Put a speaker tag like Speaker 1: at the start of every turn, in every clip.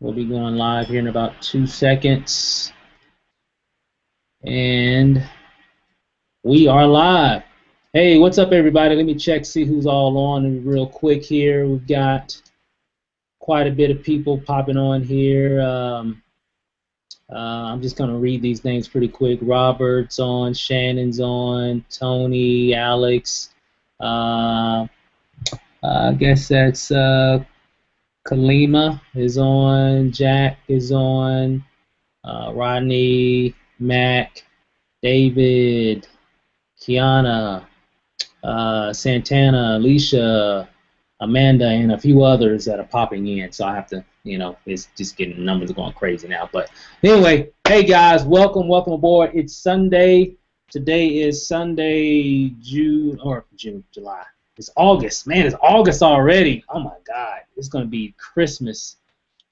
Speaker 1: We'll be going live here in about 2 seconds. And we are live. Hey, what's up, everybody? Let me check, see who's all on real quick here. We've got quite a bit of people popping on here. I'm just going to read these names pretty quick. Robert's on, Shannon's on, Tony, Alex. I guess that's Kalima is on, Jack is on, Rodney, Mac, David, Kiana, Santana, Alicia, Amanda, and a few others that are popping in. So I have to, it's just getting the numbers going crazy now. But anyway, hey guys, welcome aboard. It's Sunday. Today is Sunday, July. It's August. Man, it's August already. Oh my God. It's going to be Christmas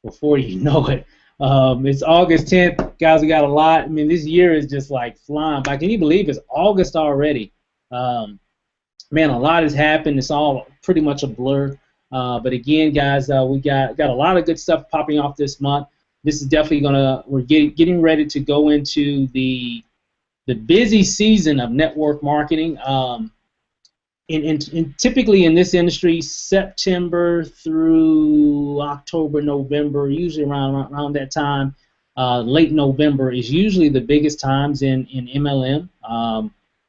Speaker 1: before you know it. It's August 10th. Guys, we got a lot. I mean, this year is just like flying by. Can you believe it's August already? Man, a lot has happened. It's all pretty much a blur. But again, guys, we got a lot of good stuff popping off this month. This is definitely we're getting ready to go into the busy season of network marketing. And typically in this industry, September through October, November, usually around that time, late November is usually the biggest times in MLM.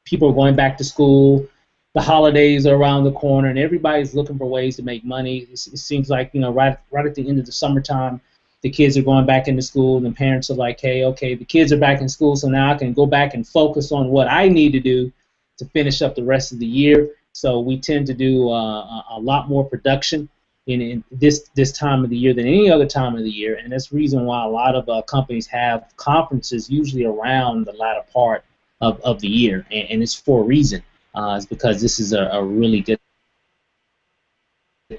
Speaker 1: People are going back to school. The holidays are around the corner, and everybody's looking for ways to make money. It seems like right at the end of the summertime, the kids are going back into school, and the parents are like, hey, okay, the kids are back in school, so now I can go back and focus on what I need to do to finish up the rest of the year. So we tend to do a lot more production in this time of the year than any other time of the year, and that's the reason why a lot of companies have conferences usually around the latter part of the year, and it's for a reason. It's because this is a really good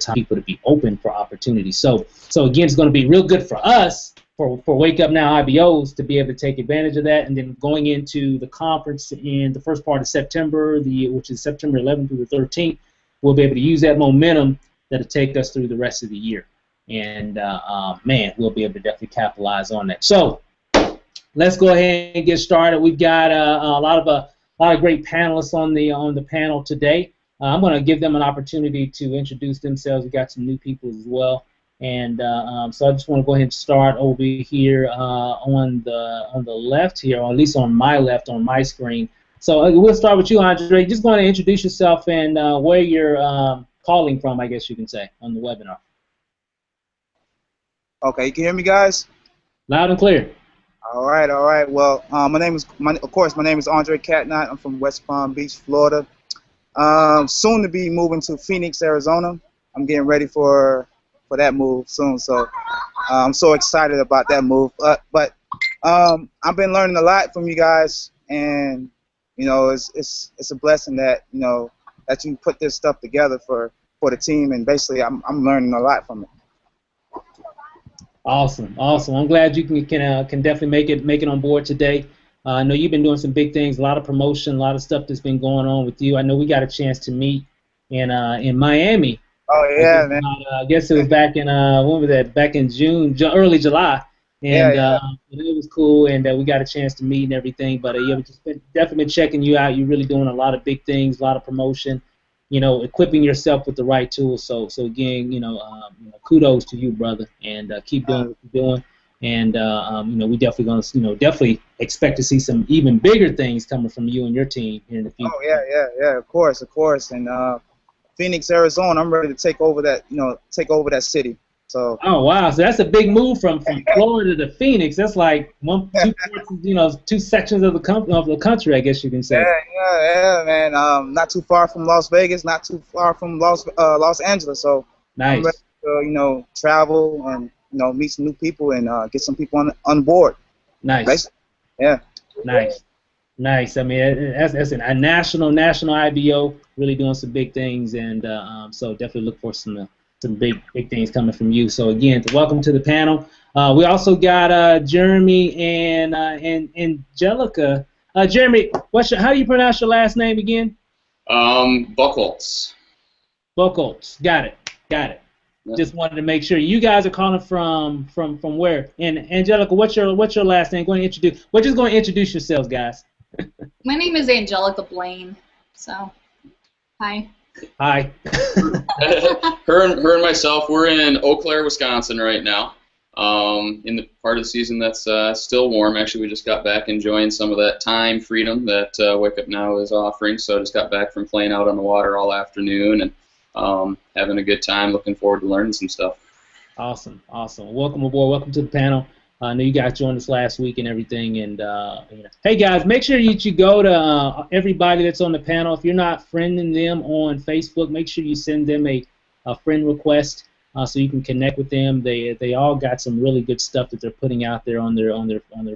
Speaker 1: time for people to be open for opportunities. So again, it's going to be real good for us, for Wake Up Now IBOs, to be able to take advantage of that, and then going into the conference in the first part of September, which is September 11th through the 13th, we'll be able to use that momentum that'll take us through the rest of the year. And man, we'll be able to definitely capitalize on that. So let's go ahead and get started. We've got a lot of great panelists on the panel today. I'm going to give them an opportunity to introduce themselves. We've got some new people as well. And so I just want to go ahead and start over here on the left here, or at least on my left on my screen. So we'll start with you, Andre. Just going to introduce yourself and where you're calling from, I guess you can say, on the webinar.
Speaker 2: Okay, you can hear me, guys?
Speaker 1: Loud and clear.
Speaker 2: All right. Well, my name is Andre Catnott. I'm from West Palm Beach, Florida. Soon to be moving to Phoenix, Arizona. I'm getting ready for that move soon, so I'm so excited about that move. But I've been learning a lot from you guys, and it's a blessing that that you put this stuff together for the team, and basically I'm learning a lot from it.
Speaker 1: Awesome. I'm glad you can definitely make it on board today. I know you've been doing some big things, a lot of promotion, a lot of stuff that's been going on with you. I know we got a chance to meet in Miami.
Speaker 2: Oh yeah, man.
Speaker 1: I guess it was back in when was that? Back in June, early July, and it was cool, and we got a chance to meet and everything. But we've just definitely been checking you out. You're really doing a lot of big things, a lot of promotion. Equipping yourself with the right tools. So again, kudos to you, brother, and keep doing what you're doing. And we definitely gonna definitely expect to see some even bigger things coming from you and your team here in the future.
Speaker 2: Oh yeah, of course, and Phoenix, Arizona, I'm ready to take over that city. So. Oh
Speaker 1: wow, so that's a big move from Florida to Phoenix. That's like two sections of the country, I guess you can say.
Speaker 2: Yeah, man. Not too far from Las Vegas, not too far from Los Angeles. So
Speaker 1: nice.
Speaker 2: I'm ready to travel and meet some new people and get some people on board.
Speaker 1: Nice.
Speaker 2: Basically. Yeah.
Speaker 1: Nice. I mean, that's a national IBO, really doing some big things, and so definitely look for some big things coming from you. So again, welcome to the panel. We also got Jeremy and Angelica. Jeremy, how do you pronounce your last name again?
Speaker 3: Buchholz.
Speaker 1: Buchholz. Got it. Just wanted to make sure. You guys are calling from where? And Angelica, what's your last name? Go ahead and introduce. We're just going to introduce yourselves, guys.
Speaker 3: My name is Angelica Blaine. So, hi.
Speaker 1: Hi.
Speaker 4: her and myself, we're in Eau Claire, Wisconsin right now. In the part of the season that's still warm. Actually, we just got back enjoying some of that time freedom that Wake Up Now is offering. So I just got back from playing out on the water all afternoon and having a good time. Looking forward to learning some stuff.
Speaker 1: Awesome. Welcome aboard. Welcome to the panel. I know you guys joined us last week and everything. And hey guys, make sure you go to everybody that's on the panel. If you're not friending them on Facebook, make sure you send them a friend request. So you can connect with them. They all got some really good stuff that they're putting out there on their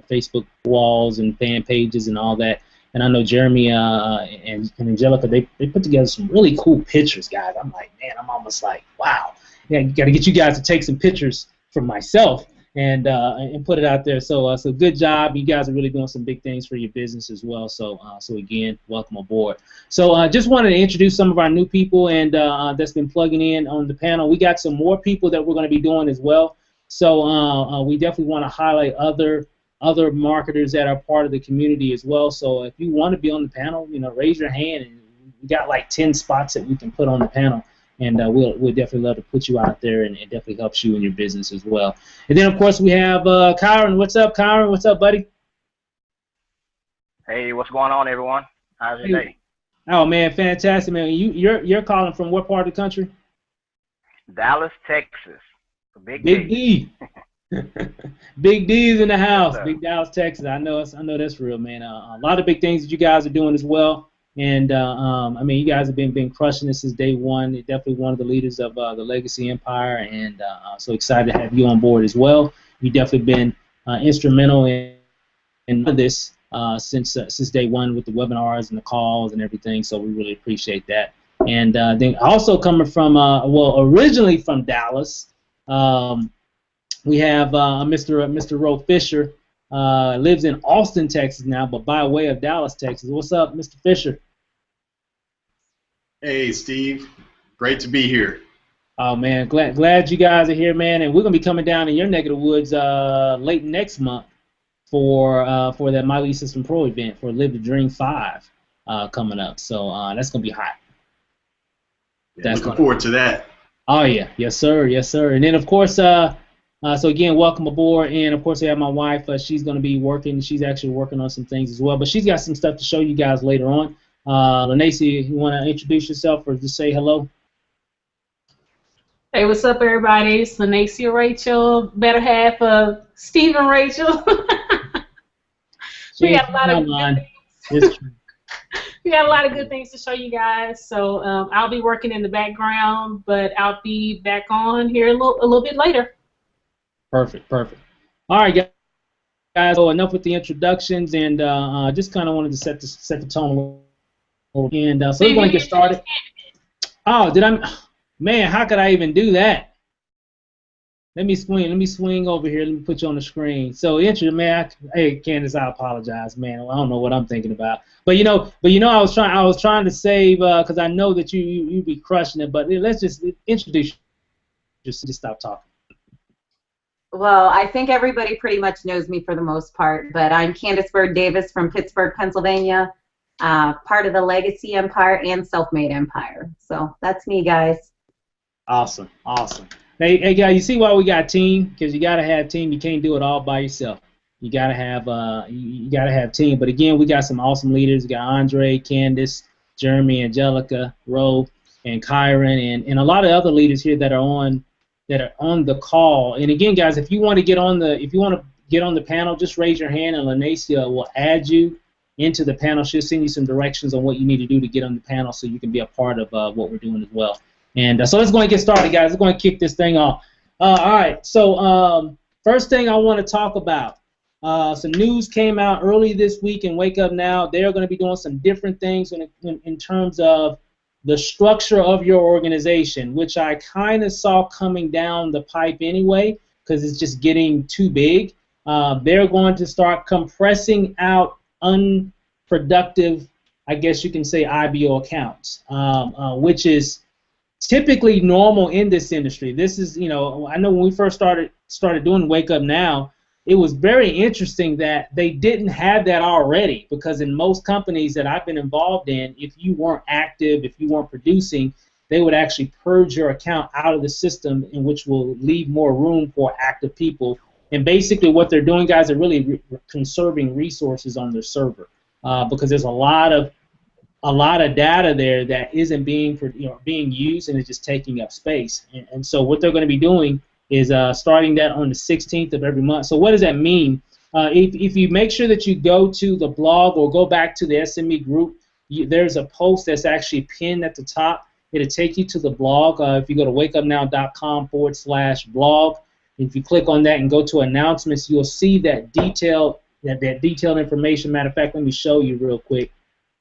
Speaker 1: Facebook walls and fan pages and all that. And I know Jeremy and Angelica, they put together some really cool pictures, guys. I'm like, man, I'm almost like, wow. Yeah, got to get you guys to take some pictures for myself and put it out there. So good job. You guys are really doing some big things for your business as well. So again, welcome aboard. So just wanted to introduce some of our new people and that's been plugging in on the panel. We got some more people that we're going to be doing as well. So we definitely want to highlight other marketers that are part of the community as well. So if you want to be on the panel, raise your hand. And we got like 10 spots that we can put on the panel. And we'll definitely love to put you out there, and it definitely helps you in your business as well. And then, of course, we have Kyron. What's up, Kyron? What's up, buddy?
Speaker 5: Hey, what's going on, everyone? How's your day?
Speaker 1: Oh, man, fantastic, man. You're calling from what part of the country?
Speaker 5: Dallas, Texas. Big
Speaker 1: D. Big D is in the house. Big Dallas, Texas. I know that's real, man. A lot of big things that you guys are doing as well. And I mean, you guys have been crushing this since day one. You're definitely one of the leaders of the Legacy Empire, and so excited to have you on board as well. You've definitely been instrumental in this since day one with the webinars and the calls and everything. So we really appreciate that. And then also coming from originally from Dallas, we have Mr. Ro Fisher. Lives in Austin, Texas now, but by way of Dallas, Texas. What's up, Mr. Fisher?
Speaker 6: Hey, Steve. Great to be here.
Speaker 1: Oh, man. Glad you guys are here, man. And we're going to be coming down in your neck of the woods late next month for that My Lead System Pro event for Live the Dream 5 coming up. So that's going to be hot.
Speaker 6: Yeah, looking forward to that.
Speaker 1: Oh, yeah. Yes, sir. Yes, sir. And then, of course, so again, welcome aboard, and of course I have my wife. She's going to be working. She's actually working on some things as well, but she's got some stuff to show you guys later on. Lanacy, you want to introduce yourself or just say hello?
Speaker 7: Hey, what's up, everybody? It's Lanacy Rachel, better half of Stephen Rachel. We got a lot of good things. We got a lot of good things to show you guys. So I'll be working in the background, but I'll be back on here a little bit later.
Speaker 1: Perfect. All right, guys. So enough with the introductions, and just kind of wanted to set the tone. And so we're going to get started. Oh, man, how could I even do that? Let me swing over here. Let me put you on the screen. So, man, hey, Candace, I apologize, man. I don't know what I'm thinking about. But I was trying to save because I know that you be crushing it. But let's just introduce you. Just stop talking.
Speaker 8: Well, I think everybody pretty much knows me for the most part, but I'm Candace Bird Davis from Pittsburgh, Pennsylvania, part of the Legacy Empire and Self-Made Empire. So that's me, guys.
Speaker 1: Awesome. Hey, guys, you see why we got team? Because you gotta have team. You can't do it all by yourself. You gotta have team. But again, we got some awesome leaders. We got Andre, Candace, Jeremy, Angelica, Ro, and Kyron, and a lot of other leaders here that are on the call. And again, guys, if you want to get on the panel, just raise your hand, and Lanacia will add you into the panel. She'll send you some directions on what you need to do to get on the panel, so you can be a part of what we're doing as well. And so let's go and get started, guys. Let's go and kick this thing off. All right. So first thing I want to talk about, some news came out early this week in Wake Up Now. They're going to be doing some different things in terms of the structure of your organization, which I kind of saw coming down the pipe anyway, because it's just getting too big. They're going to start compressing out unproductive, I guess you can say, IBO accounts, which is typically normal in this industry. This is, you know, I know when we first started doing Wake Up Now, it was very interesting that they didn't have that already, because in most companies that I've been involved in, if you weren't active, if you weren't producing, they would actually purge your account out of the system, in which will leave more room for active people. And basically what they're doing, guys, are really conserving resources on their server, because there's a lot of data there that isn't being used, and is just taking up space. And so what they're going to be doing is starting that on the 16th of every month. So what does that mean? If you make sure that you go to the blog or go back to the SME group, there's a post that's actually pinned at the top. It'll take you to the blog. If you go to wakeupnow.com/blog, if you click on that and go to announcements, you'll see that detailed information. Matter of fact, let me show you real quick.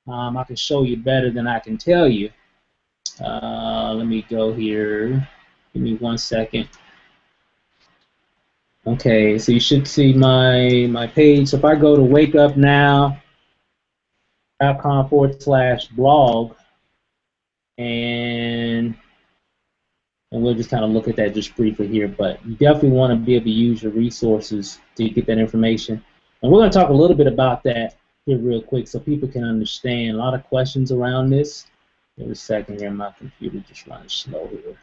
Speaker 1: I can show you better than I can tell you. Let me go here. Give me 1 second. Okay, so you should see my page. So if I go to wakeupnow.com/blog, and we'll just kind of look at that just briefly here, but you definitely want to be able to use your resources to get that information. And we're going to talk a little bit about that here real quick so people can understand. A lot of questions around this. Give a second here, my computer just running slow here.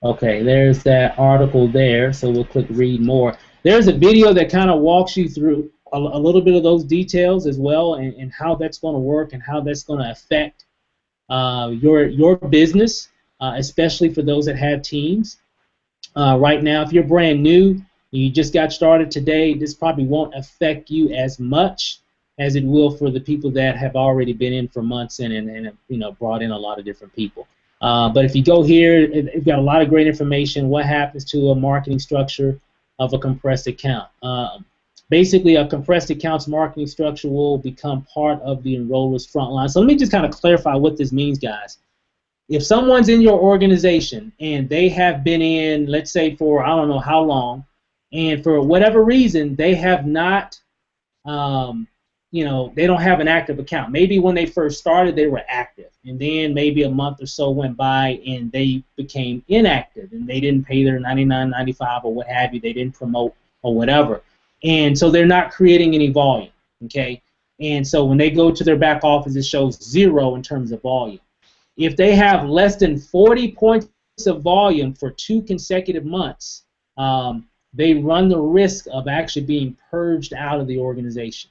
Speaker 1: Okay, there's that article there, so we'll click read more. There's a video that kind of walks you through a little bit of those details as well, and how that's going to work and how that's going to affect your business, especially for those that have teams. Right now, if you're brand new, you just got started today, this probably won't affect you as much as it will for the people that have already been in for months and you know, brought in a lot of different people. But if you go here, it's got a lot of great information. What happens to a marketing structure of a compressed account? Basically, a compressed accounts marketing structure will become part of the enroller's front line. So let me just kind of clarify what this means, guys. If someone's in your organization and they have been in, let's say, for I don't know how long, and for whatever reason they have not, you know, they don't have an active account. Maybe when they first started they were active, and then maybe a month or so went by and they became inactive, and they didn't pay their $99.95 or what have you. They didn't promote or whatever, and so they're not creating any volume. Okay, and so when they go to their back office, it shows 0 in terms of volume. If they have less than 40 points of volume for 2 consecutive months, they run the risk of actually being purged out of the organization.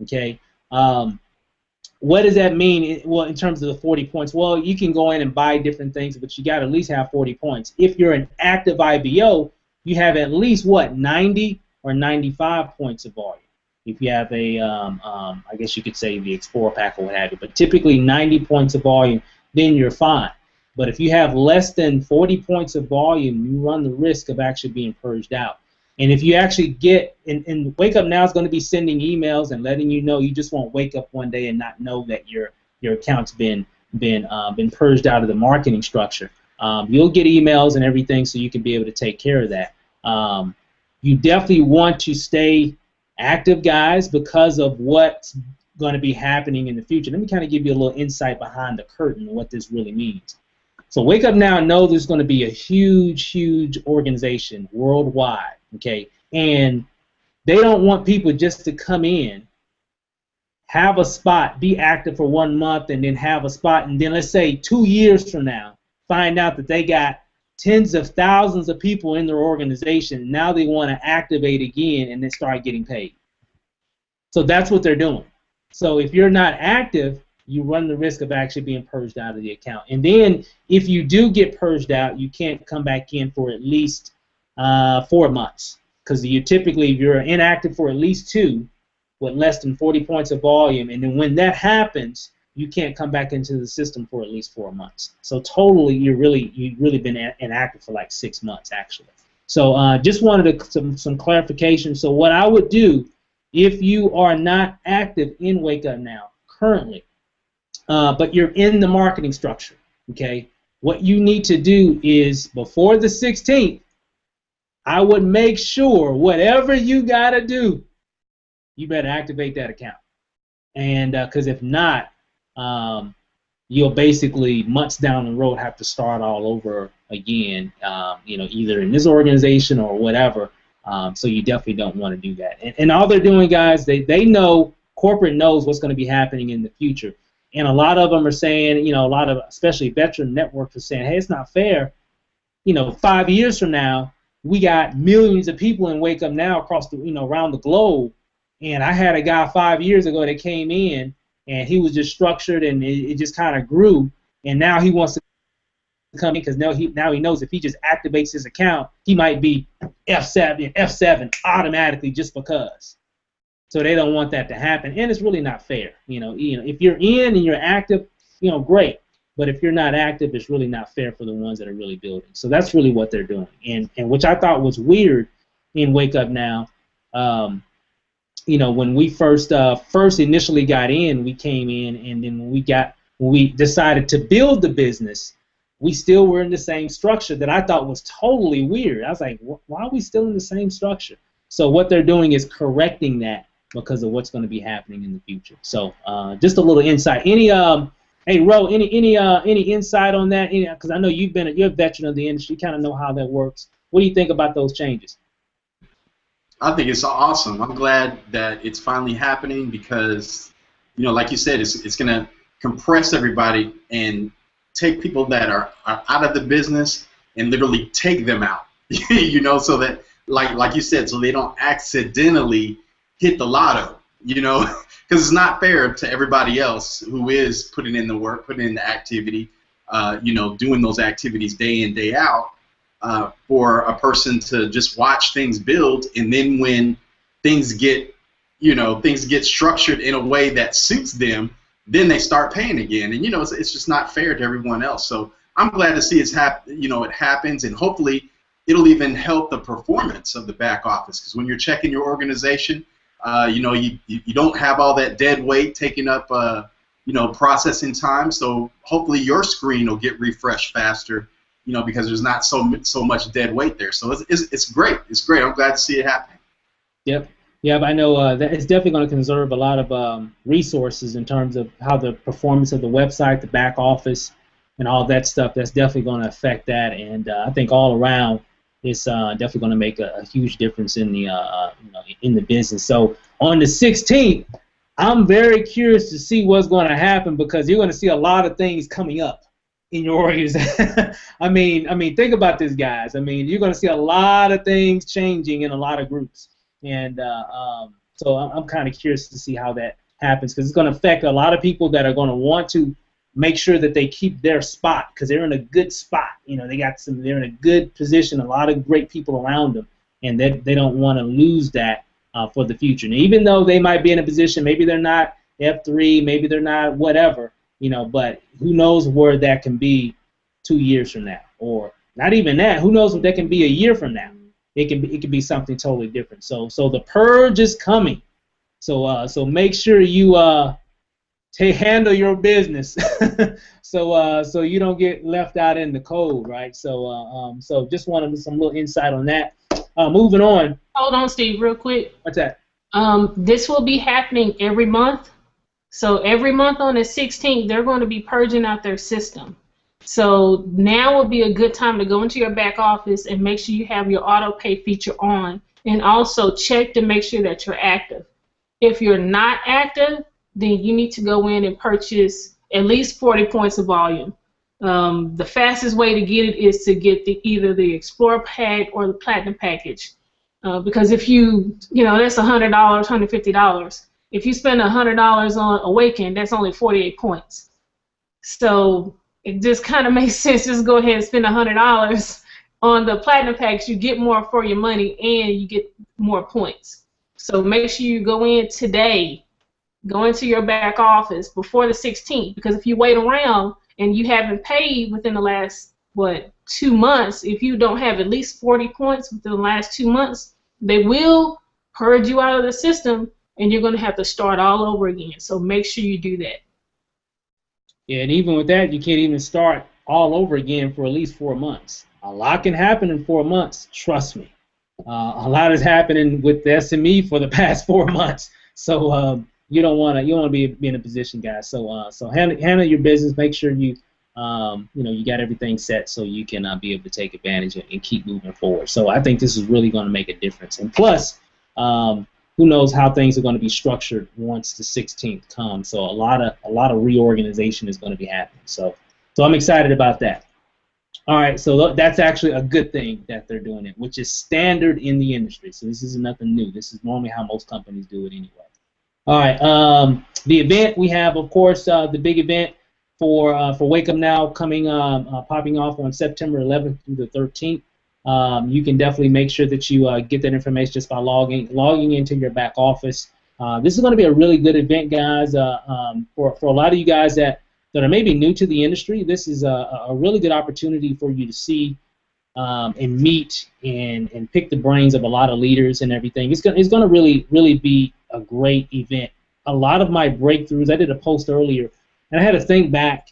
Speaker 1: Okay, what does that mean? Well, in terms of the 40 points, well, you can go in and buy different things, but you got to at least have 40 points. If you're an active IBO, you have at least what, 90 or 95 points of volume. If you have a, I guess you could say the Explorer pack or what have you, but typically 90 points of volume, then you're fine. But if you have less than 40 points of volume, you run the risk of actually being purged out. And if you actually get, and Wake Up Now is going to be sending emails and letting you know, you just won't wake up one day and not know that your account's been purged out of the marketing structure. You'll get emails and everything, so you can be able to take care of that. You definitely want to stay active, guys, because of what's going to be happening in the future. Let me kind of give you a little insight behind the curtain what this really means. So Wake Up Now know there's going to be a huge, huge organization worldwide, okay? And they don't want people just to come in, have a spot, be active for 1 month, and then have a spot, and then let's say 2 years from now, find out that they got tens of thousands of people in their organization. Now they want to activate again and then start getting paid. So that's what they're doing. So if you're not active, you run the risk of actually being purged out of the account. And then if you do get purged out, you can't come back in for at least 4 months, because you typically, if you're inactive for at least 2 with less than 40 points of volume, and then when that happens, you can't come back into the system for at least 4 months. So totally, you've really been inactive for like 6 months actually. So just wanted some clarification. So what I would do if you are not active in Wake Up Now currently, but you're in the marketing structure, okay, what you need to do is before the 16th, I would make sure whatever you got to do, you better activate that account. And because if not, you'll basically months down the road have to start all over again, either in this organization or whatever. So you definitely don't want to do that. And all they're doing, guys, they know, corporate knows what's going to be happening in the future. And a lot of them are saying, a lot of, especially veteran networks, are saying, hey, it's not fair. 5 years from now, we got millions of people in Wake Up Now across the, around the globe. And I had a guy 5 years ago that came in, and he was just structured, and it just kind of grew. And now he wants to come in because now he knows if he just activates his account, he might be F7 automatically just because. So they don't want that to happen, and it's really not fair. If you're in and you're active, great. But if you're not active, it's really not fair for the ones that are really building. So that's really what they're doing, and which I thought was weird in Wake Up Now. When we first initially got in, we came in, and then when we decided to build the business, we still were in the same structure that I thought was totally weird. I was like, why are we still in the same structure? So what they're doing is correcting that because of what's going to be happening in the future. So just a little insight. Hey, Ro, any insight on that? Because I know you're a veteran of the industry, you kind of know how that works. What do you think about those changes?
Speaker 6: I think it's awesome. I'm glad that it's finally happening because, like you said, it's going to compress everybody and take people that are out of the business and literally take them out, so that, like you said, so they don't accidentally hit the lotto, because it's not fair to everybody else who is putting in the work, putting in the activity, doing those activities day in, day out, for a person to just watch things build, and then when things get structured in a way that suits them, then they start paying again, and it's just not fair to everyone else. So I'm glad to see it happens, and hopefully it'll even help the performance of the back office, because when you're checking your organization, you don't have all that dead weight taking up processing time. So hopefully your screen will get refreshed faster, because there's not so much dead weight there. So it's great. It's great. I'm glad to see it happening.
Speaker 1: Yep. Yeah, but I know that it's definitely going to conserve a lot of resources in terms of how the performance of the website, the back office, and all that stuff. That's definitely going to affect that, and I think all around, it's definitely going to make a huge difference in the in the business. So on the 16th, I'm very curious to see what's going to happen, because you're going to see a lot of things coming up in your organization. I mean, think about this, guys. You're going to see a lot of things changing in a lot of groups. And so I'm kind of curious to see how that happens, because it's going to affect a lot of people that are going to want to make sure that they keep their spot, because they're in a good spot. They're in a good position, a lot of great people around them, and they don't want to lose that for the future. And even though they might be in a position, maybe they're not F3, maybe they're not whatever, but who knows where that can be 2 years from now, or not even that. Who knows what that can be a year from now? It can be something totally different. So the purge is coming. So make sure you handle your business, so you don't get left out in the cold, right? So just wanted some little insight on that. Moving on.
Speaker 7: Hold on, Steve, real quick.
Speaker 1: What's that?
Speaker 7: This will be happening every month. So every month on the 16th, they're going to be purging out their system. So now would be a good time to go into your back office and make sure you have your auto pay feature on, and also check to make sure that you're active. If you're not active, then you need to go in and purchase at least 40 points of volume. The fastest way to get it is to get either the Explorer pack or the Platinum package, because if that's $100, $150. If you spend $100 on Awaken, that's only 48 points. So it just kind of makes sense. Just go ahead and spend $100 on the Platinum packs. You get more for your money, and you get more points. So make sure you go in today. Go into your back office before the 16th, because if you wait around and you haven't paid within the last 2 months, if you don't have at least 40 points within the last 2 months, they will purge you out of the system, and you're going to have to start all over again. So make sure you do that.
Speaker 1: Yeah, and even with that, you can't even start all over again for at least 4 months. A lot can happen in 4 months, trust me. A lot is happening with the SME for the past 4 months. So you don't want to be in a position, guys. So so handle your business. Make sure you you got everything set so you can be able to take advantage and keep moving forward. So I think this is really going to make a difference. And plus, who knows how things are going to be structured once the 16th comes. So a lot of reorganization is going to be happening. So I'm excited about that. All right, so that's actually a good thing that they're doing it, which is standard in the industry. So this is nothing new. This is normally how most companies do it anyway. All right, the event we have, of course, the big event for Wake Up Now coming popping off on September 11th through the 13th. You can definitely make sure that you get that information just by logging into your back office. This is going to be a really good event, guys. For a lot of you guys that are maybe new to the industry, this is a really good opportunity for you to see and meet and pick the brains of a lot of leaders and everything. It's going to really be a great event. A lot of my breakthroughs, I did a post earlier, and I had to think back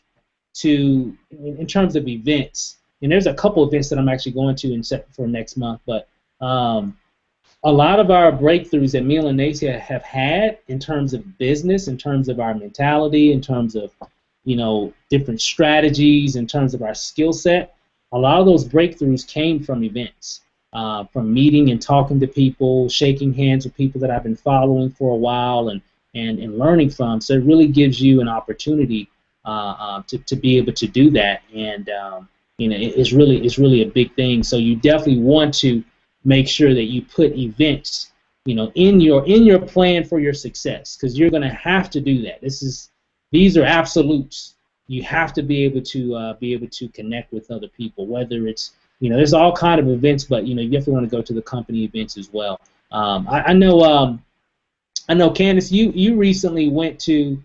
Speaker 1: to in terms of events. And there's a couple events that I'm actually going to for next month, but a lot of our breakthroughs that me and Lanacia have had in terms of business, in terms of our mentality, in terms of different strategies, in terms of our skill set, a lot of those breakthroughs came from events, from meeting and talking to people, shaking hands with people that I've been following for a while and learning from. So it really gives you an opportunity to be able to do that, and it's really a big thing. So you definitely want to make sure that you put events, in your plan for your success, because you're going to have to do that. These are absolutes. You have to be able to connect with other people, whether it's there's all kind of events, but you definitely want to go to the company events as well. I know Candace, you recently went to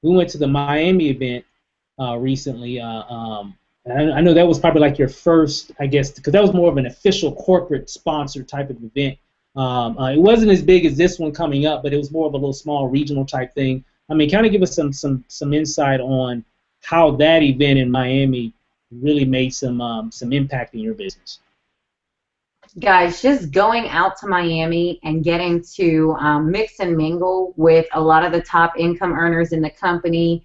Speaker 1: the Miami event recently. I know that was probably like your first, I guess, because that was more of an official corporate sponsor type of event. It wasn't as big as this one coming up, but it was more of a little small regional type thing. I mean, kind of give us some insight on how that event in Miami really made some impact in your business.
Speaker 8: Guys, just going out to Miami and getting to mix and mingle with a lot of the top income earners in the company,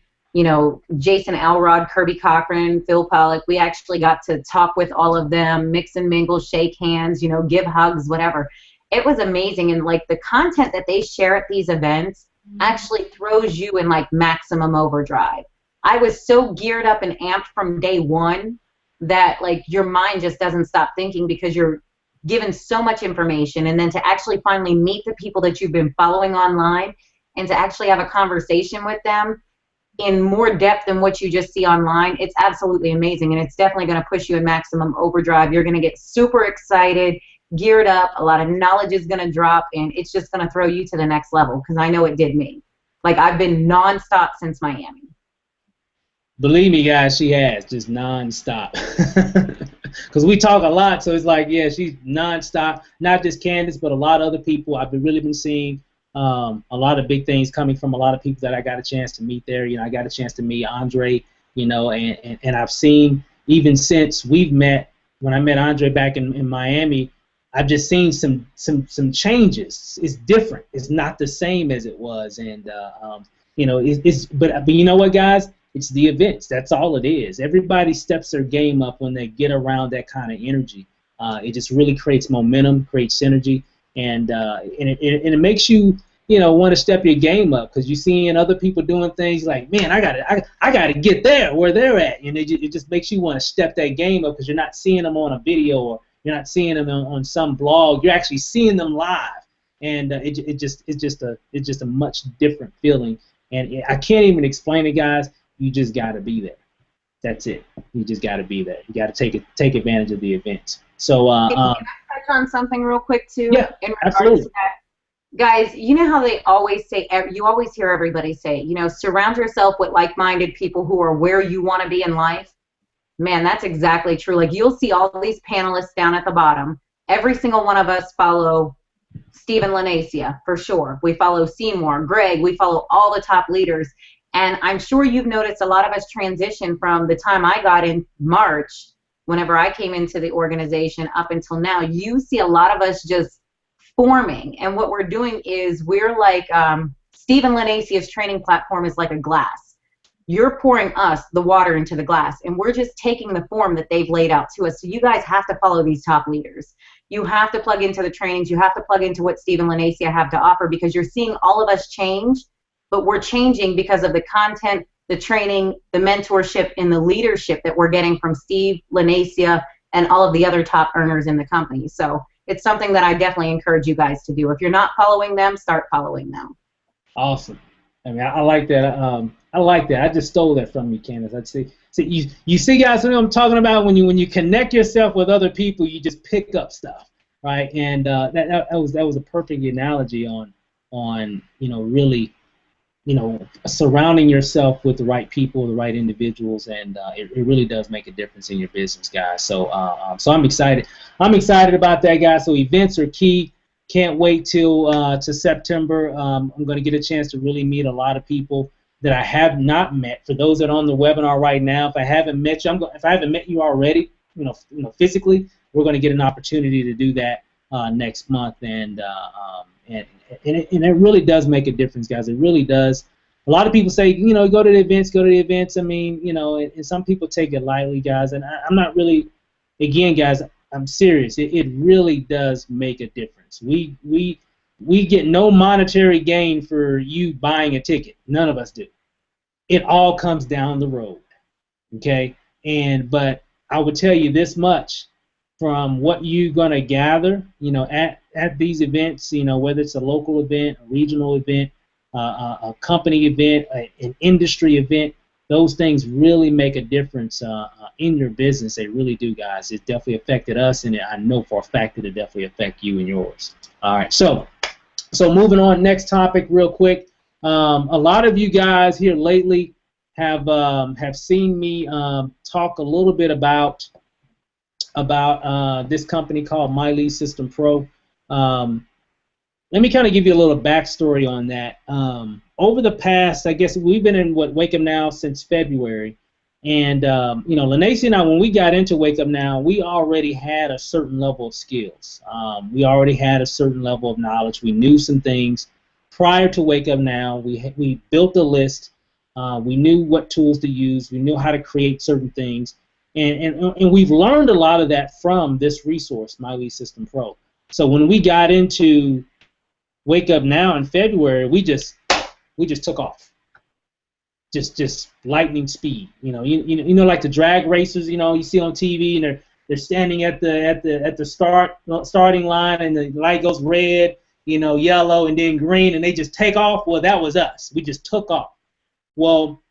Speaker 8: Jason Elrod, Kirby Cochran, Phil Pollack, we actually got to talk with all of them, mix and mingle, shake hands, give hugs, whatever. It was amazing, and like the content that they share at these events actually throws you in like maximum overdrive. I was so geared up and amped from day one that like your mind just doesn't stop thinking because you're given so much information, and then to actually finally meet the people that you've been following online and to actually have a conversation with them in more depth than what you just see online, it's absolutely amazing, and it's definitely going to push you in maximum overdrive. You're going to get super excited, geared up, a lot of knowledge is going to drop, and it's just going to throw you to the next level, because I know it did me. Like, I've been nonstop since Miami.
Speaker 1: Believe me, guys, she has, just nonstop. Because we talk a lot, so it's like, yeah, she's nonstop. Not just Candace, but a lot of other people. I've really been seeing a lot of big things coming from a lot of people that I got a chance to meet there. I got a chance to meet Andre, and I've seen, even since we've met, when I met Andre back in Miami, I've just seen some changes. It's different. It's not the same as it was, and but you know what, guys? It's the events. That's all it is. Everybody steps their game up when they get around that kind of energy. It just really creates momentum, creates synergy, and it makes you want to step your game up, because you're seeing other people doing things like, man, I gotta get there where they're at, and it just makes you want to step that game up, because you're not seeing them on a video, or you're not seeing them on some blog. You're actually seeing them live, and it's just a much different feeling, and I can't even explain it, guys. You just got to be there. That's it. You just got to be there. You got to take advantage of the events. So,
Speaker 8: can I touch on something real quick too?
Speaker 1: Yeah,
Speaker 8: in regards
Speaker 1: absolutely.
Speaker 8: to that? Guys, you know how they always say, you always hear everybody say, surround yourself with like-minded people who are where you want to be in life. Man, that's exactly true. Like, you'll see all these panelists down at the bottom. Every single one of us follow Stephen Lanacia, for sure. We follow Seymour, Greg. We follow all the top leaders. And I'm sure you've noticed a lot of us transition from the time I got in March, whenever I came into the organization, up until now. You see a lot of us just forming. And what we're doing is we're like Stephen Lanasia's training platform is like a glass. You're pouring us the water into the glass, and we're just taking the form that they've laid out to us. So you guys have to follow these top leaders. You have to plug into the trainings. You have to plug into what Stephen Lanasia have to offer, because you're seeing all of us change, but we're changing because of the content, the training, the mentorship, and the leadership that we're getting from Steve Lanasia and all of the other top earners in the company. So it's something that I definitely encourage you guys to do. If you're not following them, start following them.
Speaker 1: Awesome. I mean, I like that. I like that. I just stole that from you, Candace. I'd say, so you see, guys, what I'm talking about when you connect yourself with other people, you just pick up stuff, right? And that was a perfect analogy on really surrounding yourself with the right people, the right individuals, and it really does make a difference in your business, guys. So so I'm excited. I'm excited about that, guys. So events are key. Can't wait till to September. I'm going to get a chance to really meet a lot of people that I have not met. For those that are on the webinar right now, if I haven't met you, if I haven't met you already, physically, we're going to get an opportunity to do that next month, and it really does make a difference, guys. It really does. A lot of people say, go to the events, I mean, and some people take it lightly, guys, and I'm not really. Again, guys, I'm serious. It really does make a difference. We get no monetary gain for you buying a ticket. None of us do. It all comes down the road, okay? But I would tell you this much: from what you're gonna gather, at these events, whether it's a local event, a regional event, a company event, an industry event, those things really make a difference in your business. They really do, guys. It definitely affected us, and I know for a fact that it definitely affect you and yours. All right, so moving on, next topic real quick. A lot of you guys here lately have seen me talk a little bit about this company called My Lead System Pro. Let me kind of give you a little backstory on that. Over the past, I guess we've been in WakeUpNow since February, and Lanasia and I, when we got into WakeUpNow, we already had a certain level of skills. We already had a certain level of knowledge. We knew some things prior to WakeUpNow. We built a list. We knew what tools to use. We knew how to create certain things, and we've learned a lot of that from this resource, My Lead System Pro. So when we got into WakeUpNow in February, we just took off, just lightning speed. Like the drag racers, you see on TV, and they're standing at the starting line, and the light goes red, yellow, and then green, and they just take off. Well, that was us. We just took off. Well,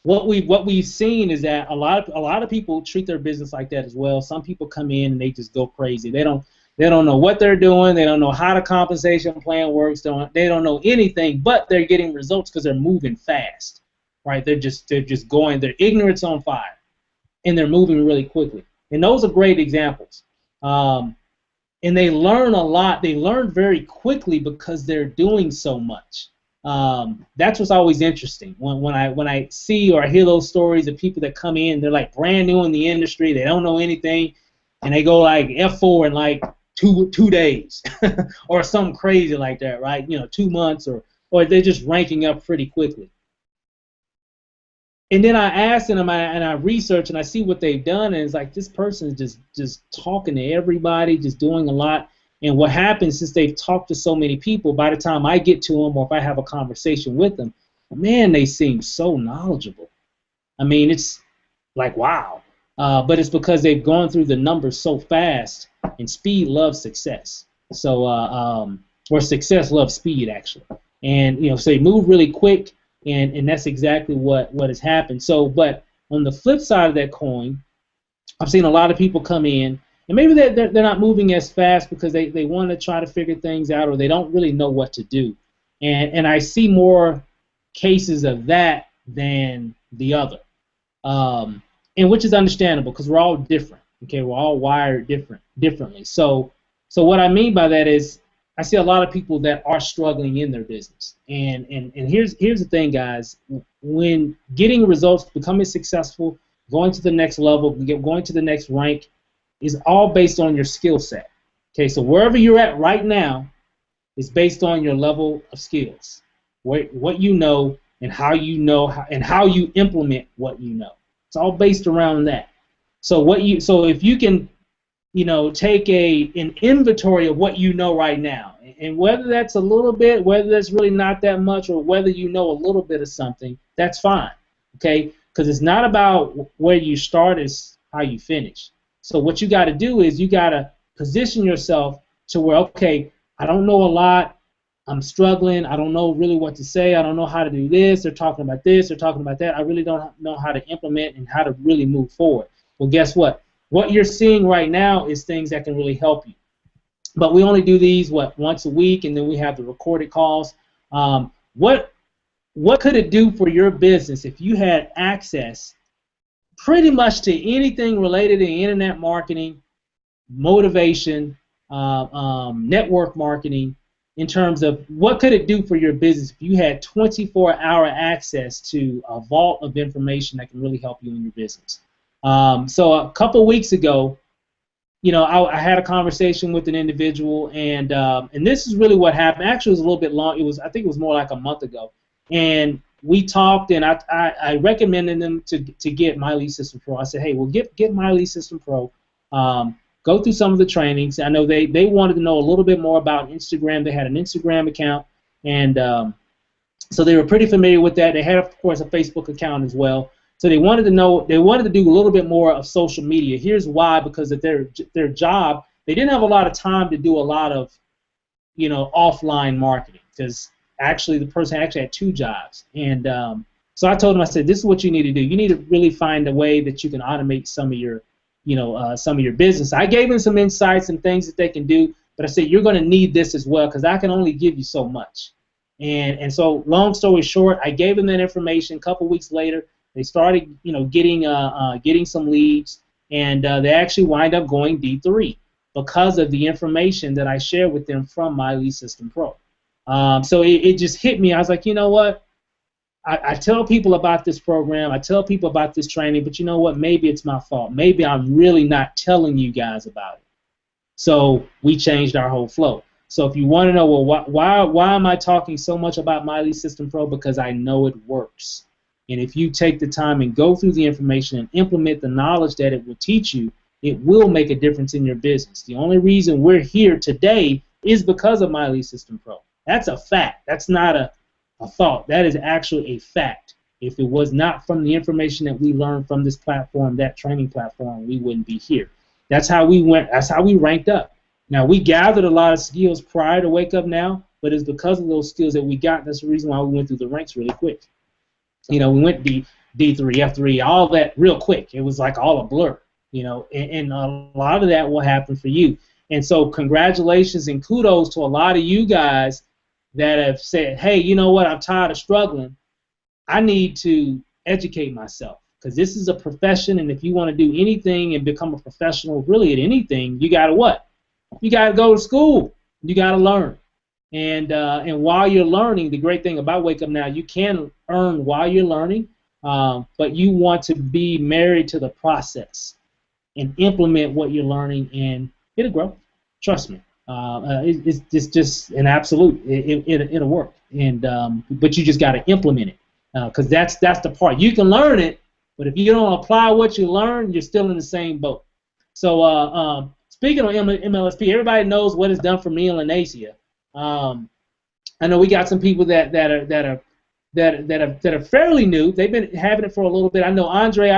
Speaker 1: what we've seen is that a lot of people treat their business like that as well. Some people come in and they just go crazy. They don't know what they're doing. They don't know how the compensation plan works. They don't know anything, but they're getting results because they're moving fast, right? They're just going. Their ignorance on fire, and they're moving really quickly. And those are great examples. And they learn a lot. They learn very quickly because they're doing so much. That's what's always interesting when I see or hear those stories of people that come in. They're like brand new in the industry. They don't know anything, and they go like F4 in like two days or something crazy like that, right? 2 months, or they're just ranking up pretty quickly. And then I ask them, and I research, and I see what they've done, and it's like this person is just talking to everybody, just doing a lot. And what happens since they've talked to so many people, by the time I get to them or if I have a conversation with them, man, they seem so knowledgeable. I mean, it's like, wow. But it's because they've gone through the numbers so fast, and speed loves success. So, or success loves speed, actually. And, so they move really quick, and that's exactly what has happened. So, but on the flip side of that coin, I've seen a lot of people come in, and maybe they're not moving as fast because they want to try to figure things out, or they don't really know what to do. And I see more cases of that than the other. And which is understandable because we're all different. Okay, we're all wired differently. So what I mean by that is I see a lot of people that are struggling in their business. And here's the thing, guys. When getting results, becoming successful, going to the next level, going to the next rank, is all based on your skill set. Okay, so wherever you're at right now is based on your level of skills. what you know and how you know and how you implement what you know. It's all based around that. So if you can, take an inventory of what you know right now, and whether that's a little bit, whether that's really not that much, or whether you know a little bit of something, that's fine, okay? Because it's not about where you start, it's how you finish. So what you got to do is you got to position yourself to where, okay, I don't know a lot, I'm struggling, I don't know really what to say, I don't know how to do this, they're talking about this, they're talking about that, I really don't know how to implement and how to really move forward. Well, guess what? What you're seeing right now is things that can really help you. But we only do these, once a week, and then we have the recorded calls. What could it do for your business if you had access pretty much to anything related to internet marketing, motivation, network marketing, in terms of what could it do for your business if you had 24-hour access to a vault of information that can really help you in your business? So a couple weeks ago, I had a conversation with an individual, and this is really what happened. Actually, it was a little bit long. I think it was more like a month ago, and we talked, and I recommended them to get My Lead System Pro. I said, hey, well, get My Lead System Pro. Go through some of the trainings. I know they wanted to know a little bit more about Instagram. They had an Instagram account, and so they were pretty familiar with that. They had, of course, a Facebook account as well. So they wanted to do a little bit more of social media. Here's why: because of their job, they didn't have a lot of time to do a lot of, offline marketing, because actually the person actually had 2 jobs. And so I told them, I said, this is what you need to do. You need to really find a way that you can automate some of your, some of your business. I gave them some insights and things that they can do, but I said, you're going to need this as well, because I can only give you so much. And so long story short, I gave them that information. A couple weeks later, they started, getting some leads, and they actually wind up going D3 because of the information that I shared with them from My Lead System Pro. So it just hit me. I was like, you know what? I tell people about this program, I tell people about this training, but you know what? Maybe it's my fault. Maybe I'm really not telling you guys about it. So we changed our whole flow. So if you want to know, well, why am I talking so much about My Lead System Pro? Because I know it works. And if you take the time and go through the information and implement the knowledge that it will teach you, it will make a difference in your business. The only reason we're here today is because of My Lead System Pro. That's a fact. That's not a thought. That is actually a fact. If it was not from the information that we learned from this platform, that training platform, we wouldn't be here. That's how we went. That's how we ranked up. Now, we gathered a lot of skills prior to Wake Up Now, but it's because of those skills that we got. That's the reason why we went through the ranks really quick. We went D3, F3, all that real quick. It was like all a blur, and a lot of that will happen for you. And so congratulations and kudos to a lot of you guys that have said, hey, you know what, I'm tired of struggling. I need to educate myself, because this is a profession, and if you want to do anything and become a professional really at anything, you got to what? You got to go to school. You got to learn. And while you're learning, the great thing about Wake Up Now, you can earn while you're learning, but you want to be married to the process and implement what you're learning, and it'll grow. Trust me. It's just an absolute. It'll work. And but you just got to implement it, because that's the part. You can learn it, but if you don't apply what you learn, you're still in the same boat. So speaking of MLSP, everybody knows what it's done for me and Lanacia. I know we got some people that are fairly new. They've been having it for a little bit. I know Andre.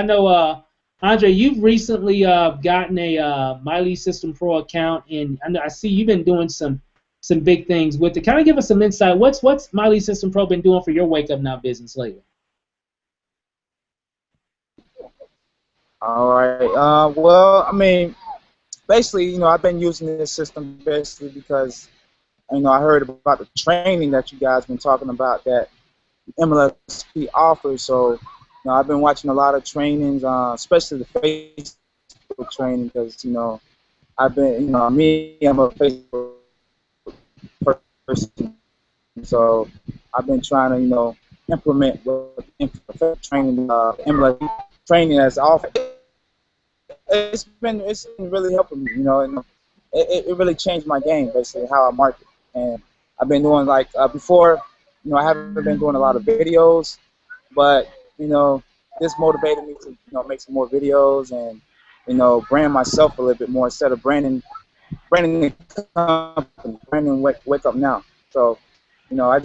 Speaker 1: Andre, you've recently gotten a My Lead System Pro account, and I see you've been doing some big things with it. Kind of give us some insight. What's My Lead System Pro been doing for your Wake Up Now business lately?
Speaker 2: All right. Well, I mean, basically, I've been using this system basically because I heard about the training that you guys been talking about that MLSP offers. So, I've been watching a lot of trainings, especially the Facebook training, because I've been, I'm a Facebook person, so I've been trying to, implement what training, MLSP training as offered. It's been really helping me, and it really changed my game, basically how I market. And I've been doing before, I haven't been doing a lot of videos, but this motivated me to make some more videos and brand myself a little bit more instead of branding the company, branding Wake Up Now. So I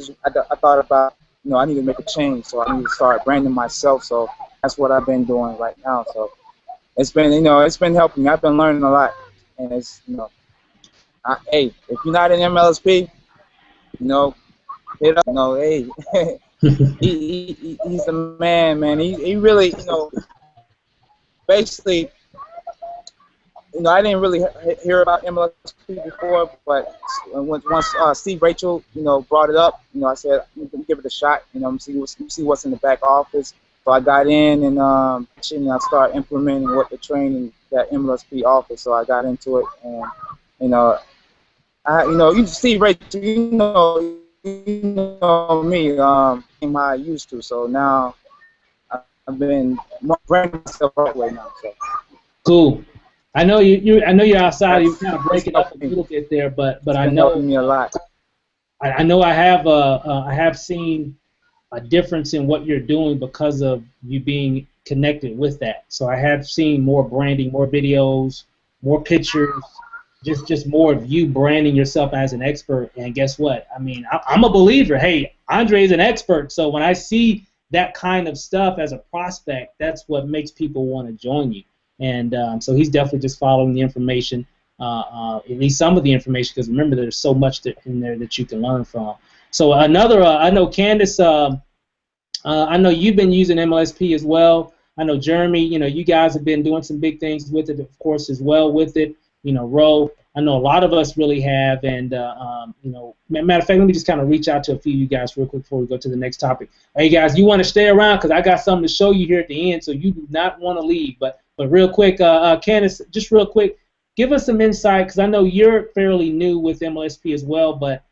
Speaker 2: thought about I need to make a change, so I need to start branding myself. So that's what I've been doing right now. So it's been helping me. I've been learning a lot, and it's hey, if you're not in MLSP, hit up. Hey, he's the man. He really, basically, I didn't really hear about MLSP before, but once Steve Rachel, brought it up, I said, give it a shot, see what's in the back office. So I got in and I started implementing what the training that MLSP offers. So I got into it, and you Steve Rachel, me, how I used to. So now I've been branding myself that way now. So.
Speaker 1: Cool. I know you're outside. You're kind of breaking up a little bit there, but I know
Speaker 2: helping me a lot.
Speaker 1: I know I have seen a difference in what you're doing because of you being connected with that. So I have seen more branding, more videos, more pictures, just more of you branding yourself as an expert. And guess what? I mean, I'm a believer. Hey, Andre is an expert. So when I see that kind of stuff as a prospect, that's what makes people want to join you. And so he's definitely just following the information, at least some of the information, because remember, there's so much in there that you can learn from. So another, I know Candace, I know you've been using MLSP as well. I know Jeremy, you guys have been doing some big things with it, of course, as well with it. Ro, I know a lot of us really have, and matter of fact, let me just kind of reach out to a few of you guys real quick before we go to the next topic. Hey guys, you want to stay around because I got something to show you here at the end, so you do not want to leave. But real quick, Candace, just real quick, give us some insight because I know you're fairly new with MLSP as well. But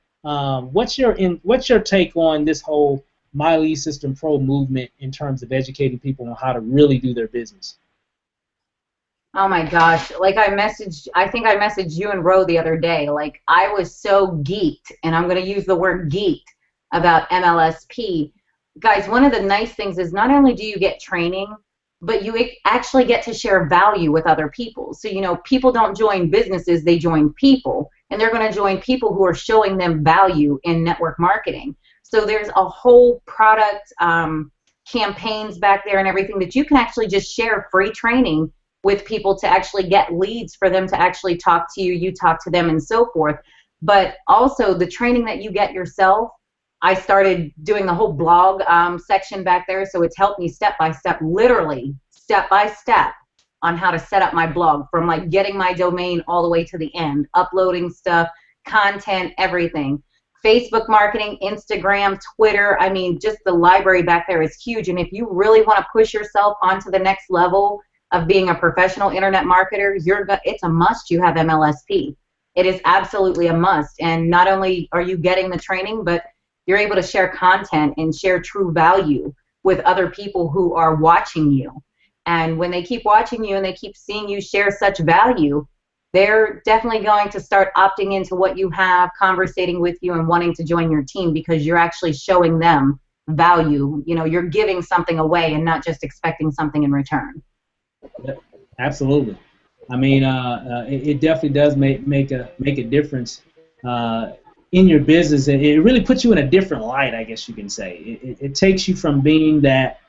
Speaker 1: what's your take on this whole My Lead System Pro movement in terms of educating people on how to really do their business?
Speaker 8: Oh my gosh, I think I messaged you and Ro the other day. I was so geeked, and I'm going to use the word geeked about MLSP. Guys, one of the nice things is not only do you get training, but you actually get to share value with other people. So, people don't join businesses, they join people, and they're going to join people who are showing them value in network marketing. So there's a whole product campaigns back there and everything that you can actually just share free training with people to actually get leads for them to actually talk to you, you talk to them, and so forth. But also the training that you get yourself, I started doing the whole blog section back there, so it's helped me step by step, literally step by step, on how to set up my blog, from getting my domain all the way to the end, uploading stuff, content, everything. Facebook marketing, Instagram, Twitter, I mean, just the library back there is huge. And if you really want to push yourself onto the next level of being a professional internet marketer, it's a must you have MLSP. It is absolutely a must. And not only are you getting the training, but you're able to share content and share true value with other people who are watching you. And when they keep watching you and they keep seeing you share such value, they're definitely going to start opting into what you have, conversating with you, and wanting to join your team because you're actually showing them value. You're giving something away and not just expecting something in return.
Speaker 1: Absolutely. I mean, it definitely does make a difference in your business. It really puts you in a different light, I guess you can say. It takes you from being that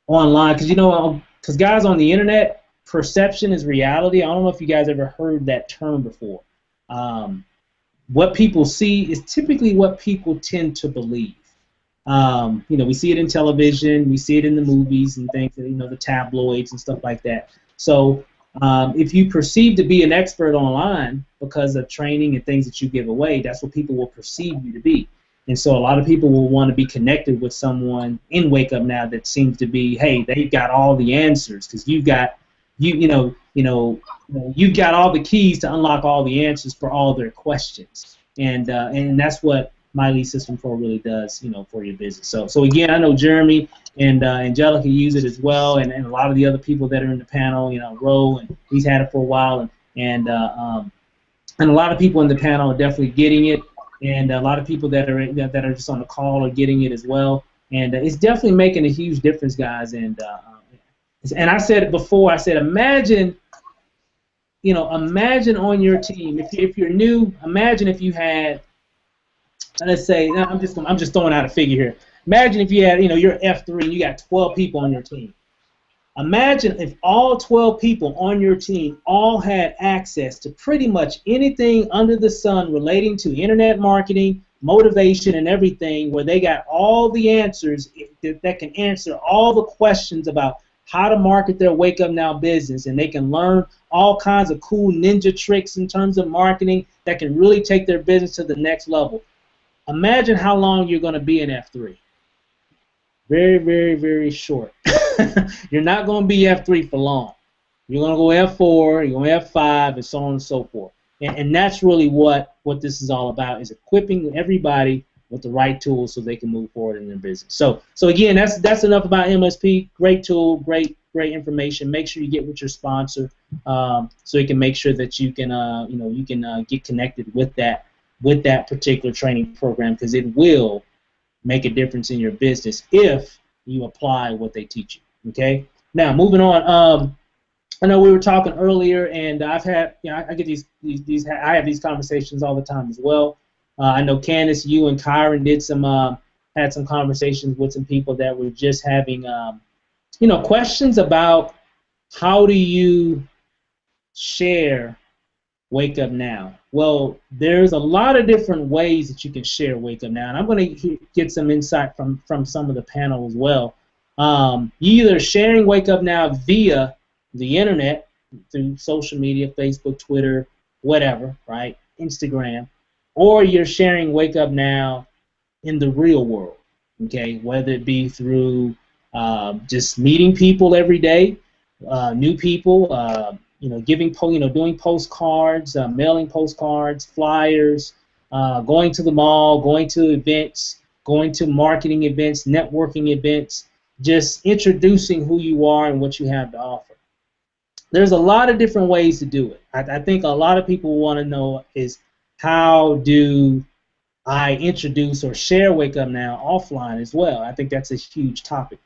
Speaker 1: online, because guys, on the internet, perception is reality. I don't know if you guys ever heard that term before. What people see is typically what people tend to believe. We see it in television, we see it in the movies and things, the tabloids and stuff like that. So if you perceive to be an expert online because of training and things that you give away, that's what people will perceive you to be. And so a lot of people will want to be connected with someone in Wake Up Now that seems to be, hey, they've got all the answers because you've got you've got all the keys to unlock all the answers for all their questions. And that's what My Lead System Pro really does, for your business. So again, I know Jeremy and Angelica use it as well, and a lot of the other people that are in the panel, Ro, and he's had it for a while, and a lot of people in the panel are definitely getting it. and a lot of people that are just on the call are getting it as well. And it's definitely making a huge difference, guys. And I said it before. I said, imagine on your team, if you're new, imagine if you had, let's say, I'm just throwing out a figure here. Imagine if you had, you're F3 and you got 12 people on your team. Imagine if all 12 people on your team all had access to pretty much anything under the sun relating to internet marketing, motivation, and everything, where they got all the answers that can answer all the questions about how to market their Wake Up Now business, and they can learn all kinds of cool ninja tricks in terms of marketing that can really take their business to the next level. Imagine how long you're going to be in F3. Very, very, very short. You're not going to be F3 for long. You're going to go F4, you're going to F5, and so on and so forth. And that's really what this is all about, is equipping everybody with the right tools so they can move forward in their business. So again, that's enough about MSP. Great tool, great information. Make sure you get with your sponsor so you can make sure that you can get connected with that particular training program, because it will make a difference in your business if you apply what they teach you. Okay. Now moving on. I know we were talking earlier, and I've had, I get I have these conversations all the time as well. I know Candace, you and Kyron had some conversations with some people that were just having, questions about how do you share Wake Up Now. Well, there's a lot of different ways that you can share Wake Up Now, and I'm going to get some insight from some of the panel as well. Either sharing Wake Up Now via the internet, through social media, Facebook, Twitter, whatever, right, Instagram, or you're sharing Wake Up Now in the real world, okay, whether it be through just meeting people every day, new people, doing postcards, mailing postcards, flyers, going to the mall, going to events, going to marketing events, networking events, just introducing who you are and what you have to offer. There's a lot of different ways to do it. I think a lot of people want to know is, how do I introduce or share Wake Up Now offline as well? I think that's a huge topic.